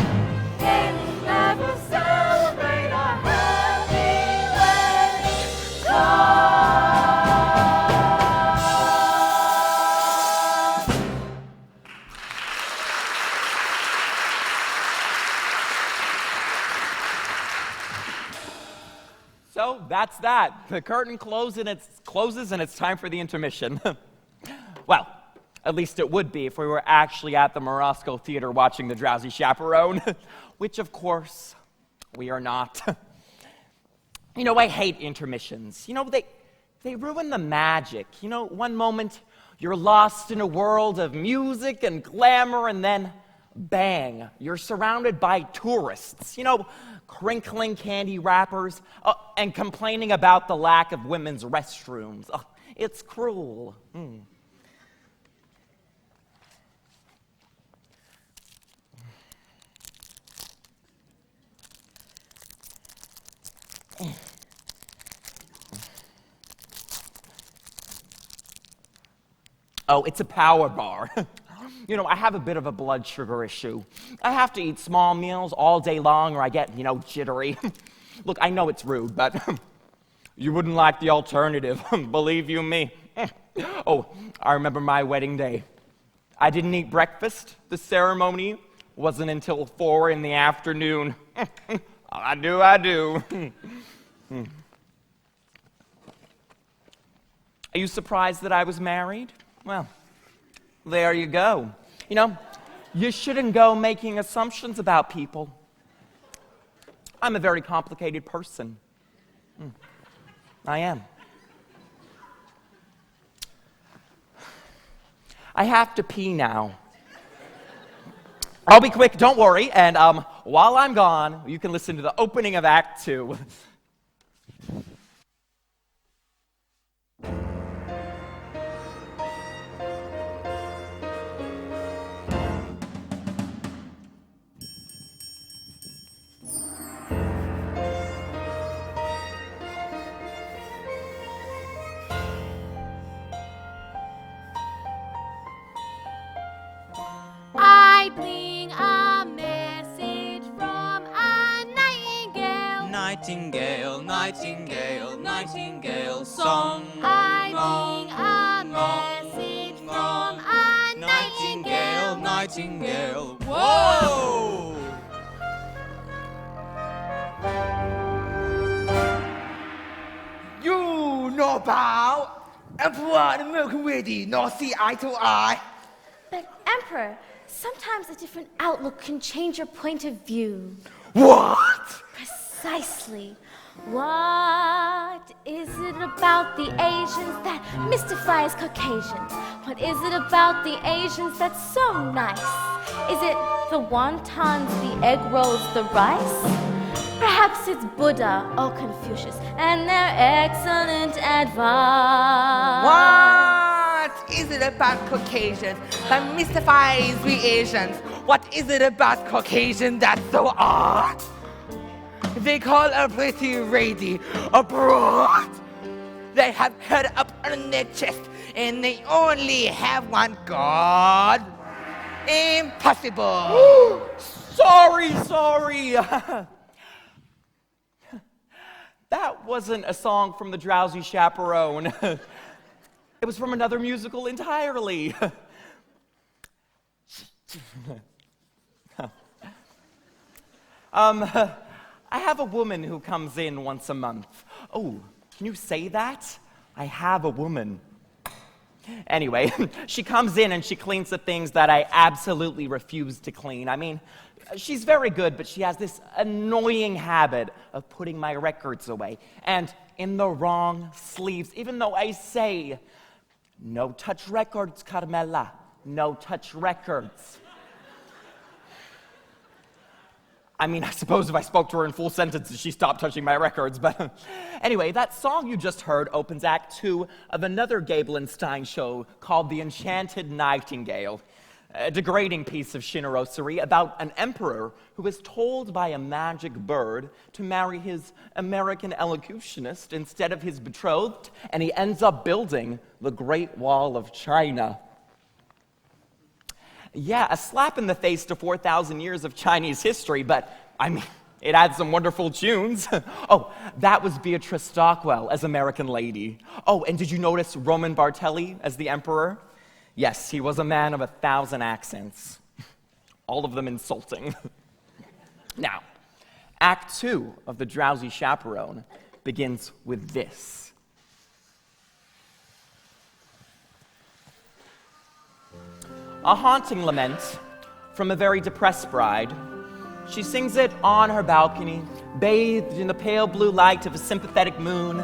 and we'll never celebrate our happy wedding time. So that's that. The curtain closes and it's time for the intermission. Well, at least it would be if we were actually at the Morosco Theater watching the Drowsy Chaperone, which of course we are not. You know, I hate intermissions. You know, they ruin the magic. You know, one moment you're lost in a world of music and glamour, and then bang, you're surrounded by tourists, you know, crinkling candy wrappers and complaining about the lack of women's restrooms. It's cruel. Oh, it's a power bar. You know, I have a bit of a blood sugar issue. I have to eat small meals all day long or I get, you know, jittery. Look, I know it's rude, but you wouldn't like the alternative, believe you me. Oh, I remember my wedding day. I didn't eat breakfast. The ceremony wasn't until 4 in the afternoon. I do. Are you surprised that I was married? Well, there you go. You know, you shouldn't go making assumptions about people. I'm a very complicated person. I am. I have to pee now. I'll be quick, don't worry, and while I'm gone, you can listen to the opening of Act 2. I bring a message from nightingale, nightingale, nightingale song. I bring a message from a nightingale. Nightingale, whoa! You know about Emperor and American Lady, not see eye to eye. But, Emperor, sometimes a different outlook can change your point of view. What? Precisely. What is it about the Asians that mystifies Caucasians? What is it about the Asians that's so nice? Is it the wontons, the egg rolls, the rice? Perhaps it's Buddha or Confucius and their excellent advice. What is it about Caucasians that mystifies we Asians? What is it about Caucasian that's so odd? They call a pretty lady a broad. They have head up on their chest and they only have one god. Impossible. Sorry. That wasn't a song from the Drowsy Chaperone. It was from another musical entirely. I have a woman who comes in once a month. Oh, can you say that? I have a woman. Anyway, she comes in and she cleans the things that I absolutely refuse to clean. I mean, she's very good, but she has this annoying habit of putting my records away. And in the wrong sleeves, even though I say, no touch records, Carmela. No touch records. I mean, I suppose if I spoke to her in full sentences, she'd stop touching my records, but anyway, that song you just heard opens Act 2 of another Gablenstein show called The Enchanted Nightingale, a degrading piece of chinorossery about an emperor who is told by a magic bird to marry his American elocutionist instead of his betrothed, and he ends up building the Great Wall of China. Yeah, a slap in the face to 4,000 years of Chinese history, but, I mean, it had some wonderful tunes. Oh, that was Beatrice Stockwell as American Lady. Oh, and did you notice Roman Bartelli as the Emperor? Yes, he was a man of 1,000 accents, all of them insulting. Now, Act 2 of The Drowsy Chaperone begins with this. A haunting lament from a very depressed bride. She sings it on her balcony, bathed in the pale blue light of a sympathetic moon,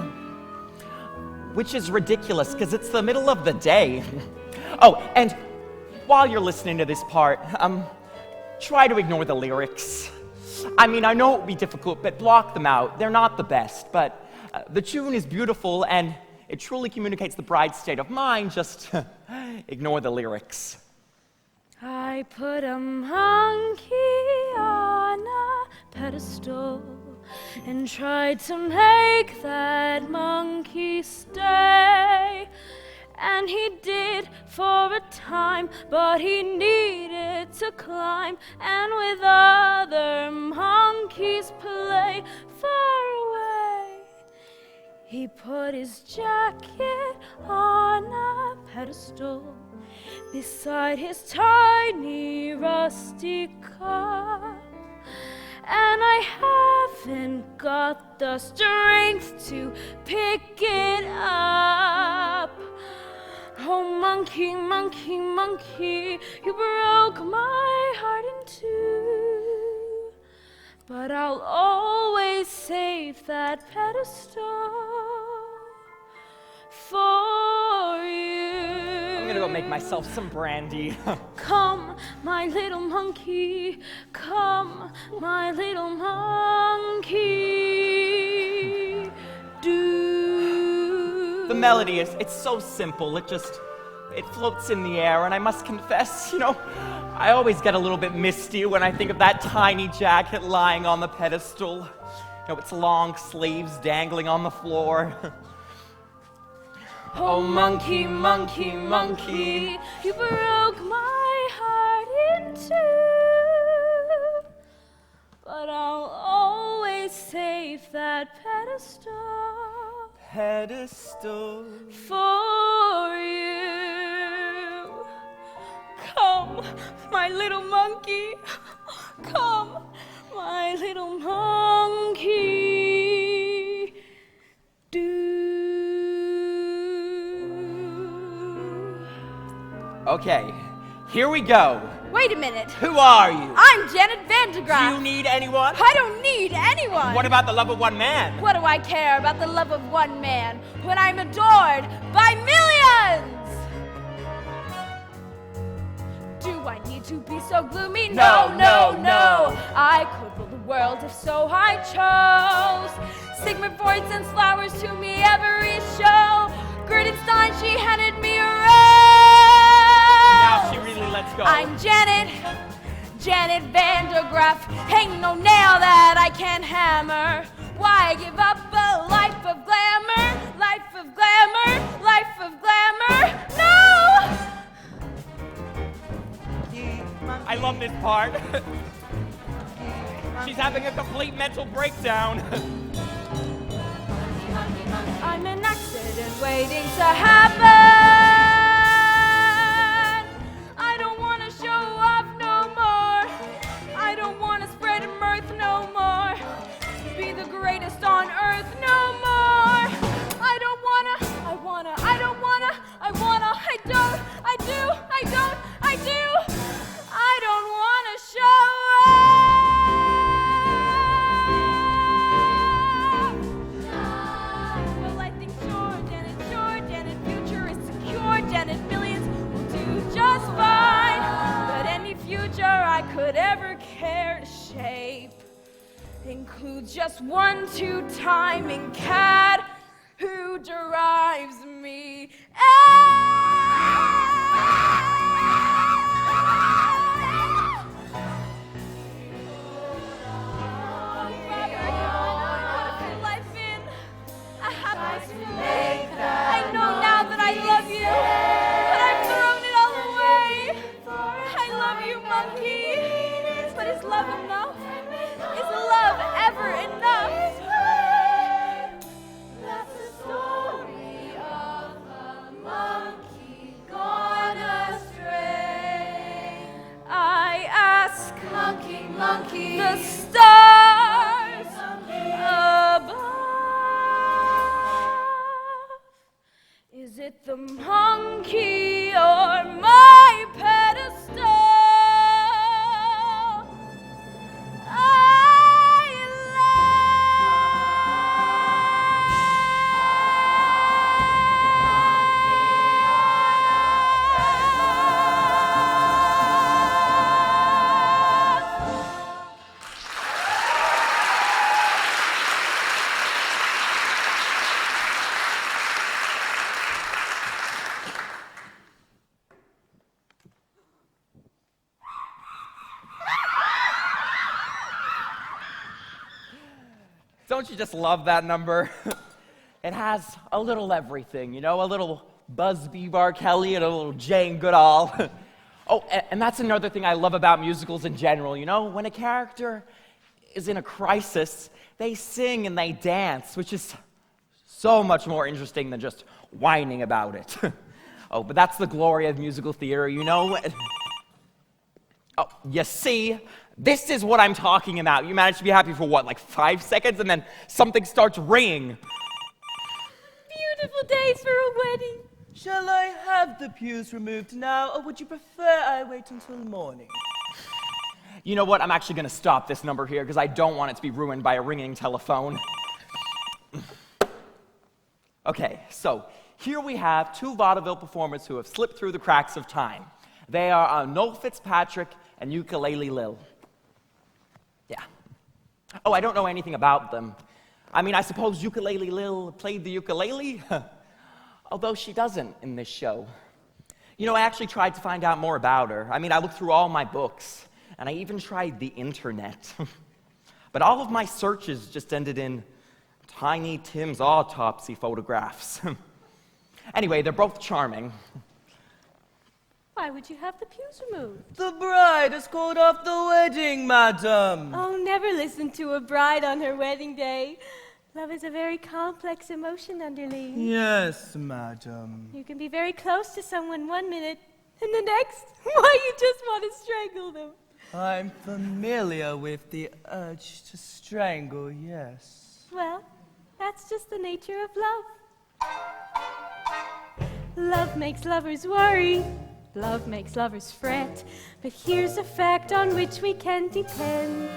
which is ridiculous because it's the middle of the day. Oh, and while you're listening to this part, try to ignore the lyrics. I mean, I know it would be difficult, but block them out. They're not the best, but the tune is beautiful and it truly communicates the bride's state of mind. Just ignore the lyrics. I put a monkey on a pedestal and tried to make that monkey stay. And he did for a time, but he needed to climb and with other monkeys play far away. He put his jacket on a pedestal beside his tiny rusty cup, and I haven't got the strength to pick it up. Oh, monkey, monkey, monkey, you broke my heart in two, but I'll always save that pedestal for you. I'm gonna go make myself some brandy. Come, my little monkey, come, my little monkey. The melody it's so simple. It floats in the air, and I must confess, I always get a little bit misty when I think of that tiny jacket lying on the pedestal. Its long sleeves dangling on the floor. Oh, monkey, monkey, monkey, you broke my heart in two, but I'll always save that pedestal. Pedestal. For you. Come, my little monkey. Come, my little monkey. Okay, here we go. Wait a minute. Who are you? I'm Janet Vandegraff. Do you need anyone? I don't need anyone. What about the love of one man? What do I care about the love of one man when I'm adored by millions? Do I need to be so gloomy? No. I could rule the world if so I chose. Sigmund Freud sends flowers to me every show. Gerdenstein, she handed me a rose. Now she really lets go. I'm Janet Vandegraff. Ain't no nail that I can't hammer. Why give up a life of glamour? Life of glamour, life of glamour. No! I love this part. She's having a complete mental breakdown. I'm an accident waiting to happen. I don't want to show off no more. I don't want to spread mirth no more. Be the greatest on earth no more. I don't wanna, I wanna, I don't wanna, I wanna, I don't, I do, I don't, I do. I don't wanna show off. Well, I think sure, Janet, future is secure. Janet, millions will do just fine. But any future I could ever care to shape includes just one two-timing cat who drives me. I know now that I love you, but I've thrown it all away. I love you, monkey, but is love enough? Is love ever enough? That's the story of a monkey gone astray. I ask, monkey, the stars above. Is it the monkey or my pedestal? Don't you just love that number? It has a little everything, you know, a little Busby Bar Kelly and a little Jane Goodall. Oh, and that's another thing I love about musicals in general, you know? When a character is in a crisis, they sing and they dance, which is so much more interesting than just whining about it. Oh, but that's the glory of musical theater, you know? Oh, you see? This is what I'm talking about. You managed to be happy for what, like 5 seconds, and then something starts ringing. Beautiful days for a wedding. Shall I have the pews removed now, or would you prefer I wait until morning? You know what? I'm actually going to stop this number here because I don't want it to be ruined by a ringing telephone. Okay, so here we have two vaudeville performers who have slipped through the cracks of time. They are Noel Fitzpatrick and Ukulele Lil. Yeah. Oh, I don't know anything about them. I mean, I suppose Ukulele Lil played the ukulele? Although she doesn't in this show. You know, I actually tried to find out more about her. I mean, I looked through all my books, and I even tried the internet. But all of my searches just ended in Tiny Tim's autopsy photographs. Anyway, they're both charming. Why would you have the pews removed? The bride has called off the wedding, madam. Oh, never listen to a bride on her wedding day. Love is a very complex emotion, Underling. Yes, madam. You can be very close to someone 1 minute, and the next, why, you just want to strangle them. I'm familiar with the urge to strangle, yes. Well, that's just the nature of love. Love makes lovers worry. Love makes lovers fret. But here's a fact on which we can depend.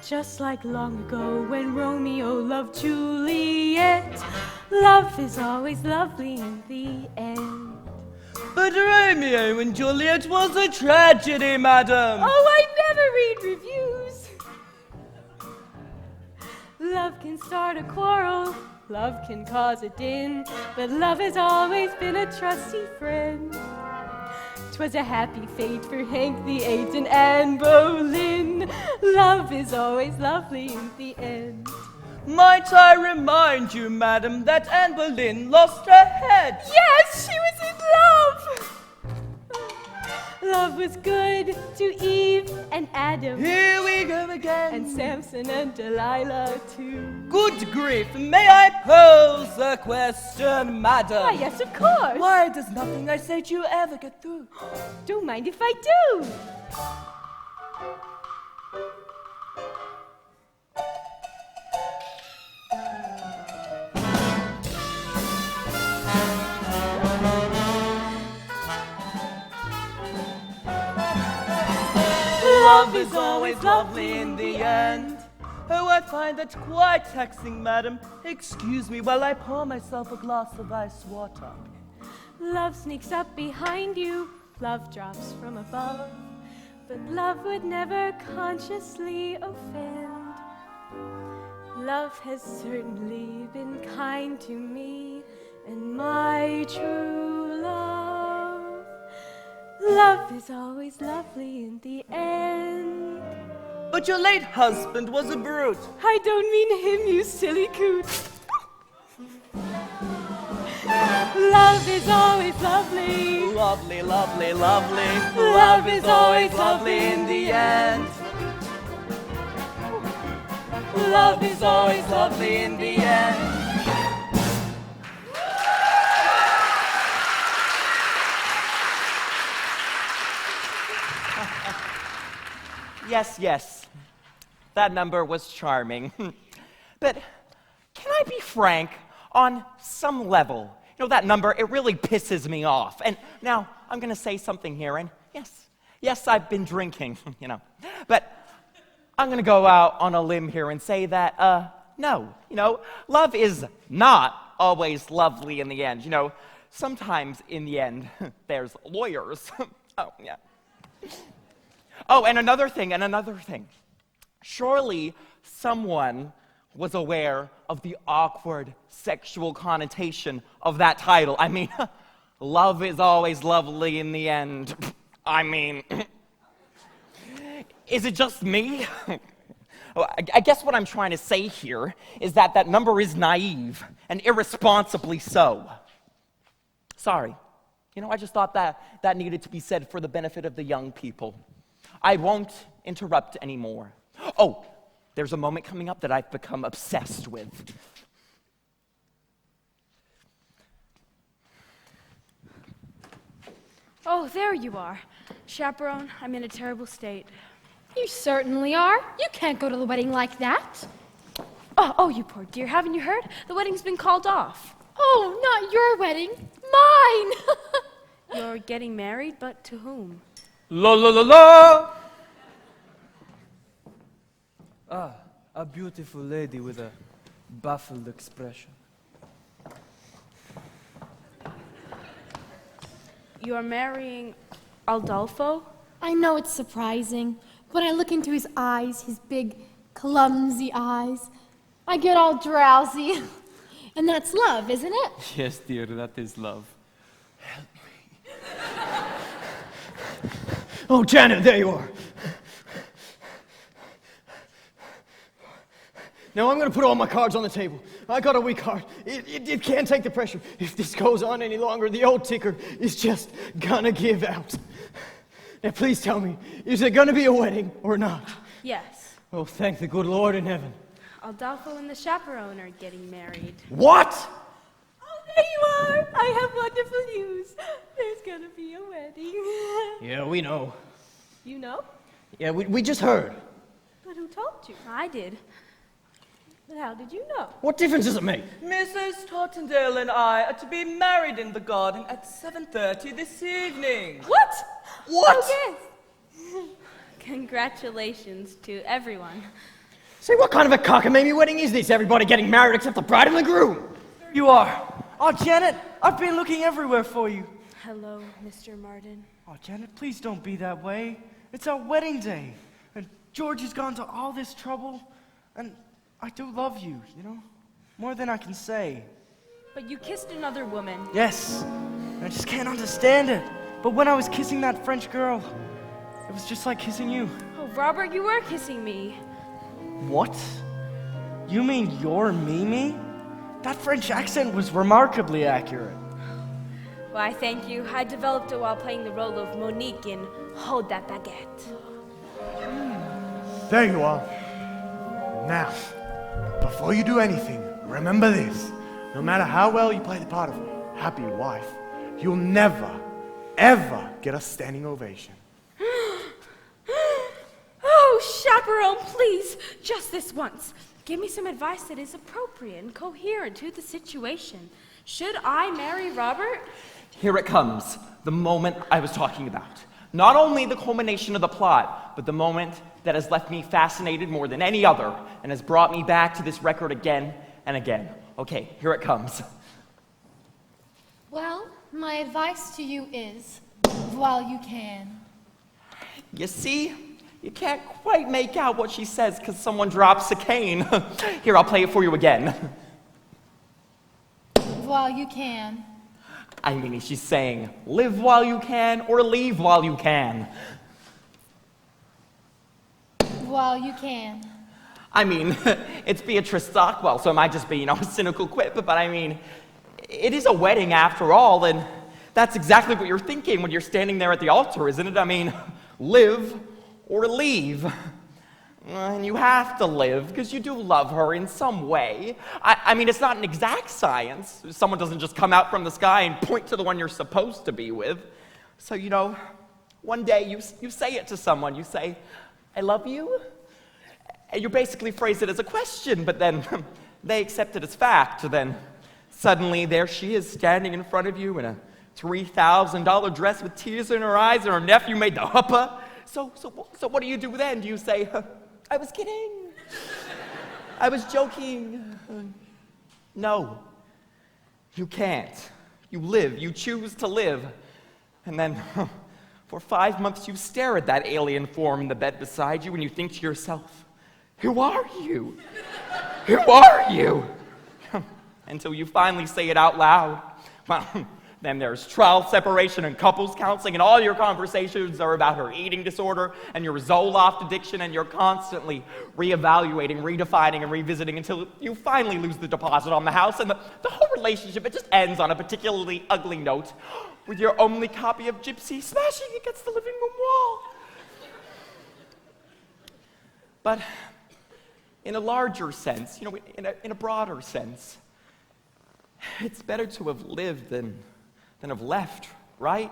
Just like long ago when Romeo loved Juliet, love is always lovely in the end. But Romeo and Juliet was a tragedy, madam. Oh, I never read reviews. Love can start a quarrel, love can cause a din, but love has always been a trusty friend. 'Twas a happy fate for Hank VIII and Anne Boleyn. Love is always lovely in the end. Might I remind you, madam, that Anne Boleyn lost her head? Yes, she was in love! Love was good to Eve and Adam. Here we go again. And Samson and Delilah, too. Good grief, may I pose a question, madam? Why, yes, of course. Why does nothing I say to you ever get through? Don't mind if I do. Love is always lovely in the end. Oh, I find that quite taxing, madam. Excuse me while I pour myself a glass of ice water. Love sneaks up behind you, love drops from above, but love would never consciously offend. Love has certainly been kind to me and my true love. Love is always lovely in the end. But your late husband was a brute. I don't mean him, you silly coot. Love is always lovely. Lovely, lovely, lovely. Love is always lovely in the end. Love is always lovely in the end. Yes, yes. That number was charming. But can I be frank? On some level, you know, that number, it really pisses me off. And now, I'm going to say something here, and yes, I've been drinking, you know. But I'm going to go out on a limb here and say that, no, you know, love is not always lovely in the end. You know, sometimes in the end, there's lawyers. Oh, yeah. Oh, and another thing. Surely someone was aware of the awkward sexual connotation of that title. I mean, love is always lovely in the end. I mean, is it just me? I guess what I'm trying to say here is that that number is naive and irresponsibly so. Sorry. You know, I just thought that needed to be said for the benefit of the young people. I won't interrupt anymore. Oh, there's a moment coming up that I've become obsessed with. Oh, there you are. Chaperone, I'm in a terrible state. You certainly are. You can't go to the wedding like that. Oh, you poor dear. Haven't you heard? The wedding's been called off. Oh, not your wedding. Mine. You're getting married, but to whom? La la la la! Ah, a beautiful lady with a baffled expression. You're marrying Aldolpho? I know it's surprising. When I look into his eyes, his big, clumsy eyes, I get all drowsy. And that's love, isn't it? Yes, dear, that is love. Oh, Janet, there you are. Now I'm going to put all my cards on the table. I got a weak heart. It can't take the pressure. If this goes on any longer, the old ticker is just gonna give out. Now please tell me, is it gonna be a wedding or not? Yes. Oh, thank the good Lord in heaven. Aldolpho and the chaperone are getting married. What? Oh, there you are. I have wonderful news. There's gonna be a wedding. Yeah, we know. You know? Yeah, we just heard. But who told you? I did. But how did you know? What difference does it make? Mrs. Tottendale and I are to be married in the garden at 7:30 this evening. What? What? Oh, yes. Congratulations to everyone. Say, what kind of a cockamamie wedding is this? Everybody getting married except the bride and the groom. There you are. Oh, Janet, I've been looking everywhere for you. Hello, Mr. Martin. Oh, Janet, please don't be that way. It's our wedding day. And George has gone to all this trouble. And I do love you, you know? More than I can say. But you kissed another woman. Yes. I just can't understand it. But when I was kissing that French girl, it was just like kissing you. Oh, Robert, you were kissing me. What? You mean you're Mimi? That French accent was remarkably accurate. Why, thank you. I developed it while playing the role of Monique in Hold That Baguette. There you are. Now, before you do anything, remember this. No matter how well you play the part of happy wife, you'll never, ever get a standing ovation. Oh, chaperone, please, just this once. Give me some advice that is appropriate and coherent to the situation. Should I marry Robert? Here it comes, the moment I was talking about. Not only the culmination of the plot, but the moment that has left me fascinated more than any other and has brought me back to this record again and again. Okay, here it comes. Well, my advice to you is, while you can. You see, you can't quite make out what she says because someone drops a cane. Here, I'll play it for you again. While you can. I mean, she's saying, live while you can or leave while you can. While you can. I mean, it's Beatrice Stockwell, so it might just be, a cynical quip, but I mean, it is a wedding after all, and that's exactly what you're thinking when you're standing there at the altar, isn't it? I mean, live or leave. And you have to live, because you do love her in some way. I mean, it's not an exact science. Someone doesn't just come out from the sky and point to the one you're supposed to be with. So, one day you say it to someone. You say, I love you. And you basically phrase it as a question, but then they accept it as fact. Then suddenly there she is standing in front of you in a $3,000 dress with tears in her eyes, and her nephew made the huppa. So what do you do then? Do you say, I was kidding. I was joking. No, you can't. You live. You choose to live. And then for 5 months you stare at that alien form in the bed beside you and you think to yourself, who are you? Who are you? Until you finally say it out loud. Well, then there's trial separation and couples counseling, and all your conversations are about her eating disorder and your Zoloft addiction, and you're constantly reevaluating, redefining, and revisiting until you finally lose the deposit on the house, and the whole relationship, it just ends on a particularly ugly note, with your only copy of Gypsy smashing against the living room wall. But in a larger sense, in a broader sense, it's better to have lived than have left, right?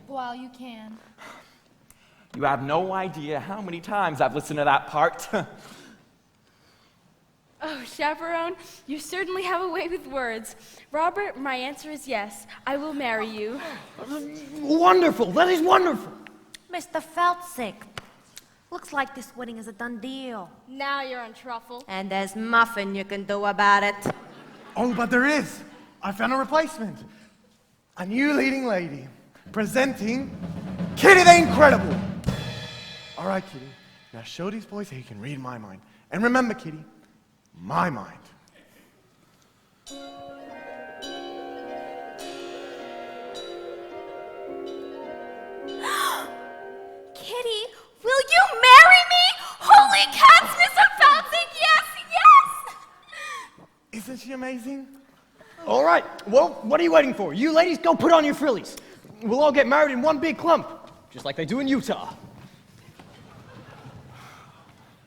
While you can. You have no idea how many times I've listened to that part. Oh, chaperone, you certainly have a way with words. Robert, my answer is yes. I will marry you. Wonderful. That is wonderful. Mr. Feldzieg, looks like this wedding is a done deal. Now you're on truffle. And there's nothing you can do about it. Oh, but there is. I found a replacement. A new leading lady. Presenting Kitty the Incredible. All right, Kitty. Now show these boys how you can read my mind. And remember, Kitty, my mind. Kitty, will you marry amazing? All right, well, what are you waiting for? You ladies, go put on your frillies. We'll all get married in one big clump, just like they do in Utah.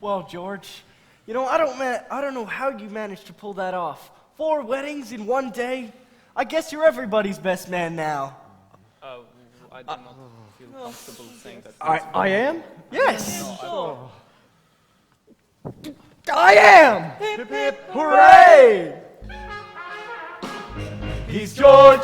Well, George, you know, I don't know how you managed to pull that off. 4 weddings in one day? I guess you're everybody's best man now. I do not feel comfortable saying that. I am? Yes! No, I am! Hip hip hooray! He's George,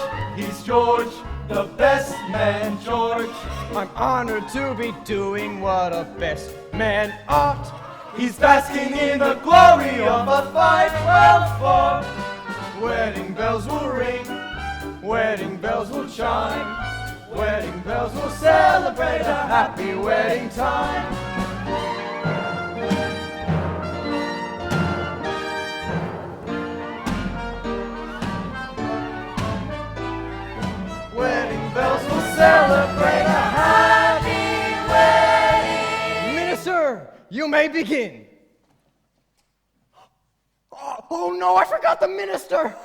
the best man, George. I'm honored to be doing what a best man ought. He's basking in the glory of a 5-12-4. Wedding bells will ring, wedding bells will chime, wedding bells will celebrate a happy wedding time. Wedding bells will celebrate a happy wedding. Minister, you may begin. Oh no, I forgot the minister.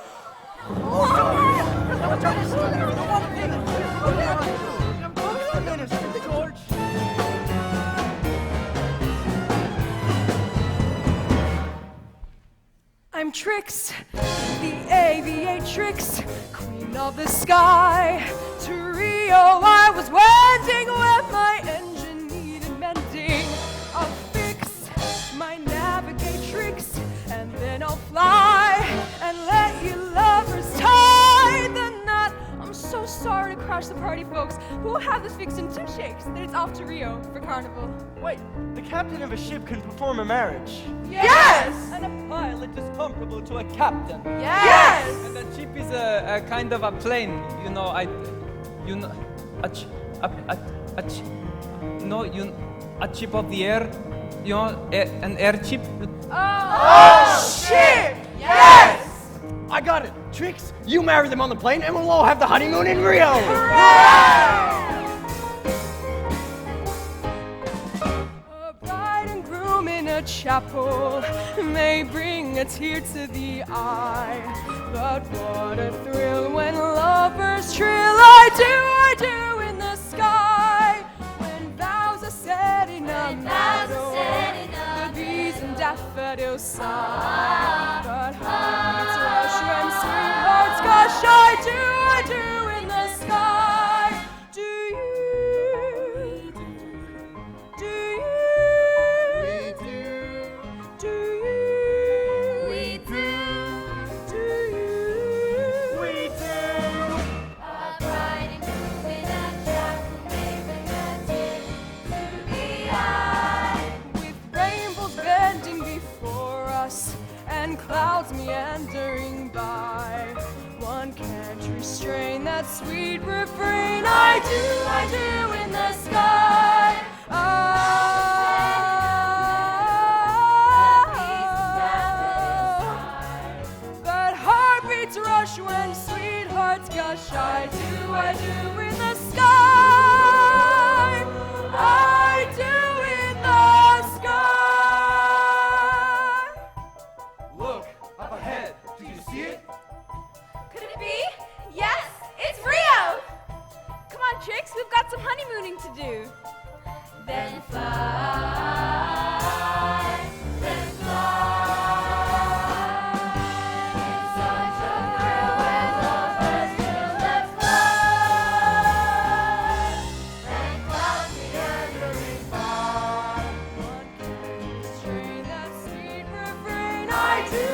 I'm Trix, the Aviatrix, queen of the sky. To Rio I was wending when my engine needed mending. I'll fix my navigatrix, and then I'll fly and let you lovers tie the knot. I'm so sorry to crash the party, folks, but we'll have this fixed in 2 shakes. Then it's off to Rio for carnival. Wait, the captain of a ship can perform a marriage. Yes! And a pilot is comparable to a captain. Yes! And a ship is a kind of a plane. You know, a chip of the air. You know, an air chip. Oh, shit! Yes! I got it. Trix, you marry them on the plane and we'll all have the honeymoon in Rio. A bride and groom in a chapel may bring a tear to the eye, but what a thrill when lovers trill. I do in the sky when vows are set in a meadow. The bees and daffodils sigh, but hearts rush when sweethearts gush. I do in the sky. Do you? Clouds meandering by, one can't restrain that sweet refrain. I do in the sky. But heartbeats rush when sweethearts gush. I do in the sky. I do in the sky. Look, up ahead. Do you see it? Could it be? Yes, it's Rio! Come on, Trix, we've got some honeymooning to do. Then fly, then fly. It's such a thrill when lovers feel that fly. And clouds meandering by. One can restrain that sweet refrain. I do.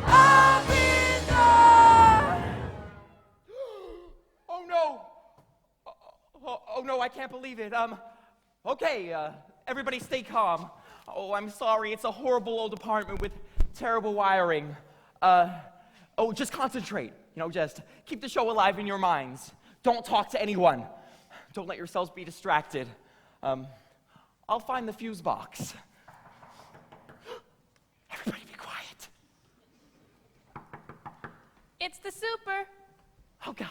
Up in the... Oh no, I can't believe it. Okay, everybody stay calm. Oh, I'm sorry, it's a horrible old apartment with terrible wiring. Just concentrate. You know, just keep the show alive in your minds. Don't talk to anyone. Don't let yourselves be distracted. I'll find the fuse box. Everybody be quiet. It's the super. Oh, God.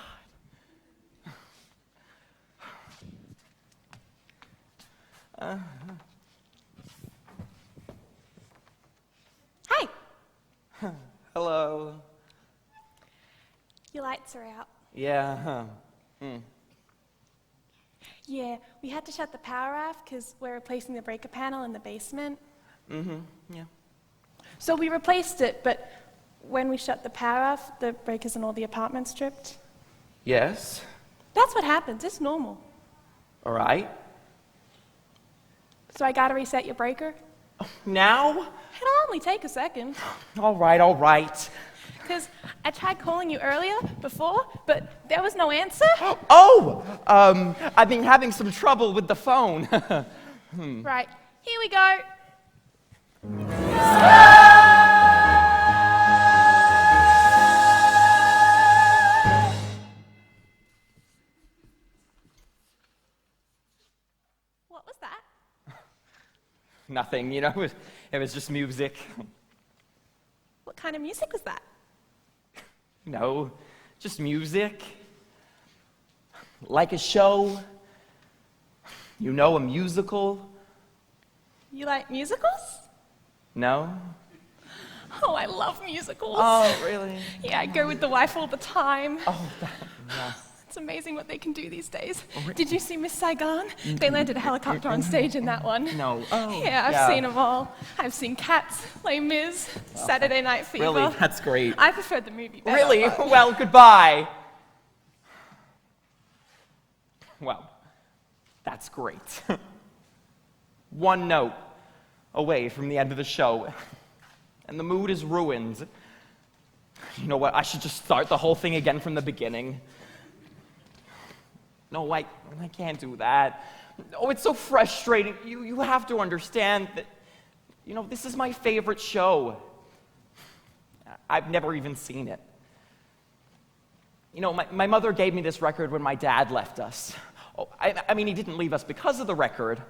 Hello. Your lights are out. Yeah, huh. Yeah, we had to shut the power off because we're replacing the breaker panel in the basement. Yeah. So we replaced it, but when we shut the power off, the breakers in all the apartments tripped. Yes? That's what happens. It's normal. All right. So I gotta reset your breaker? Now? It'll only take a second. All right. Because I tried calling you earlier, before, but there was no answer. Oh! I've been having some trouble with the phone. Right, here we go. What was that? Nothing, you know, it was just music. What kind of music was that? No, just music. Like a show. You know, a musical. You like musicals? No? Oh, I love musicals. Oh, really? Yeah, I go with the wife all the time. Oh, yeah. It's amazing what they can do these days. Did you see Miss Saigon? They landed a helicopter on stage in that one. No. Oh, yeah, I've seen them all. I've seen Cats, Les Mis, Saturday Night Fever. Really? That's great. I preferred the movie better. Really? but- Well, goodbye. Well, that's great. One note away from the end of the show, and the mood is ruined. You know what? I should just start the whole thing again from the beginning. No, I can't do that. Oh, it's so frustrating. You have to understand that, you know, this is my favorite show. I've never even seen it. You know, my mother gave me this record when my dad left us. Oh, I mean, he didn't leave us because of the record,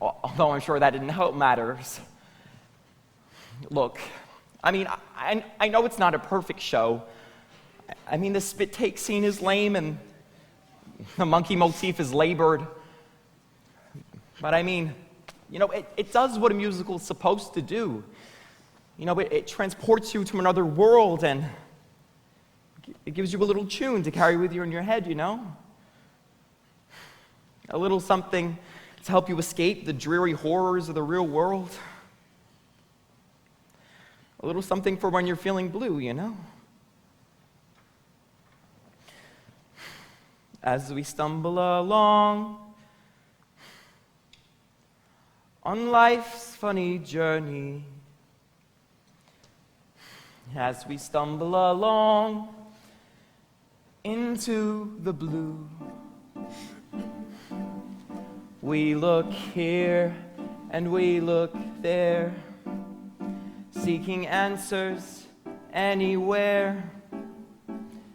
although I'm sure that didn't help matters. Look, I mean, I know it's not a perfect show. I mean, the spit take scene is lame and the monkey motif is labored. But I mean, you know, it does what a musical is supposed to do. You know, it transports you to another world and it gives you a little tune to carry with you in your head, you know? A little something to help you escape the dreary horrors of the real world. A little something for when you're feeling blue, you know? As we stumble along on life's funny journey, as we stumble along into the blue, we look here and we look there, seeking answers anywhere,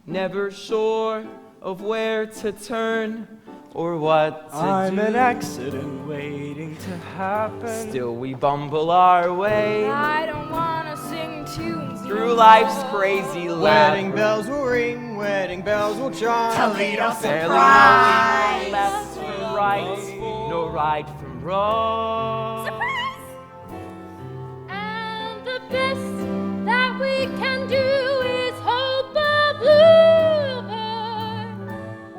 never sure of where to turn or what to I'm do. an accident waiting to happen. Still we bumble our way I don't wanna sing tunes through life's crazy Wedding labyrinth. bells will ring, wedding bells will chime. Toledo Barely surprise. knowing left from right, nor right from wrong. And the best that we can do is hope a bluebird.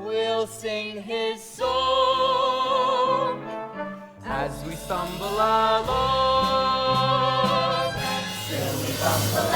We'll sing his song as we stumble along. Still we bumble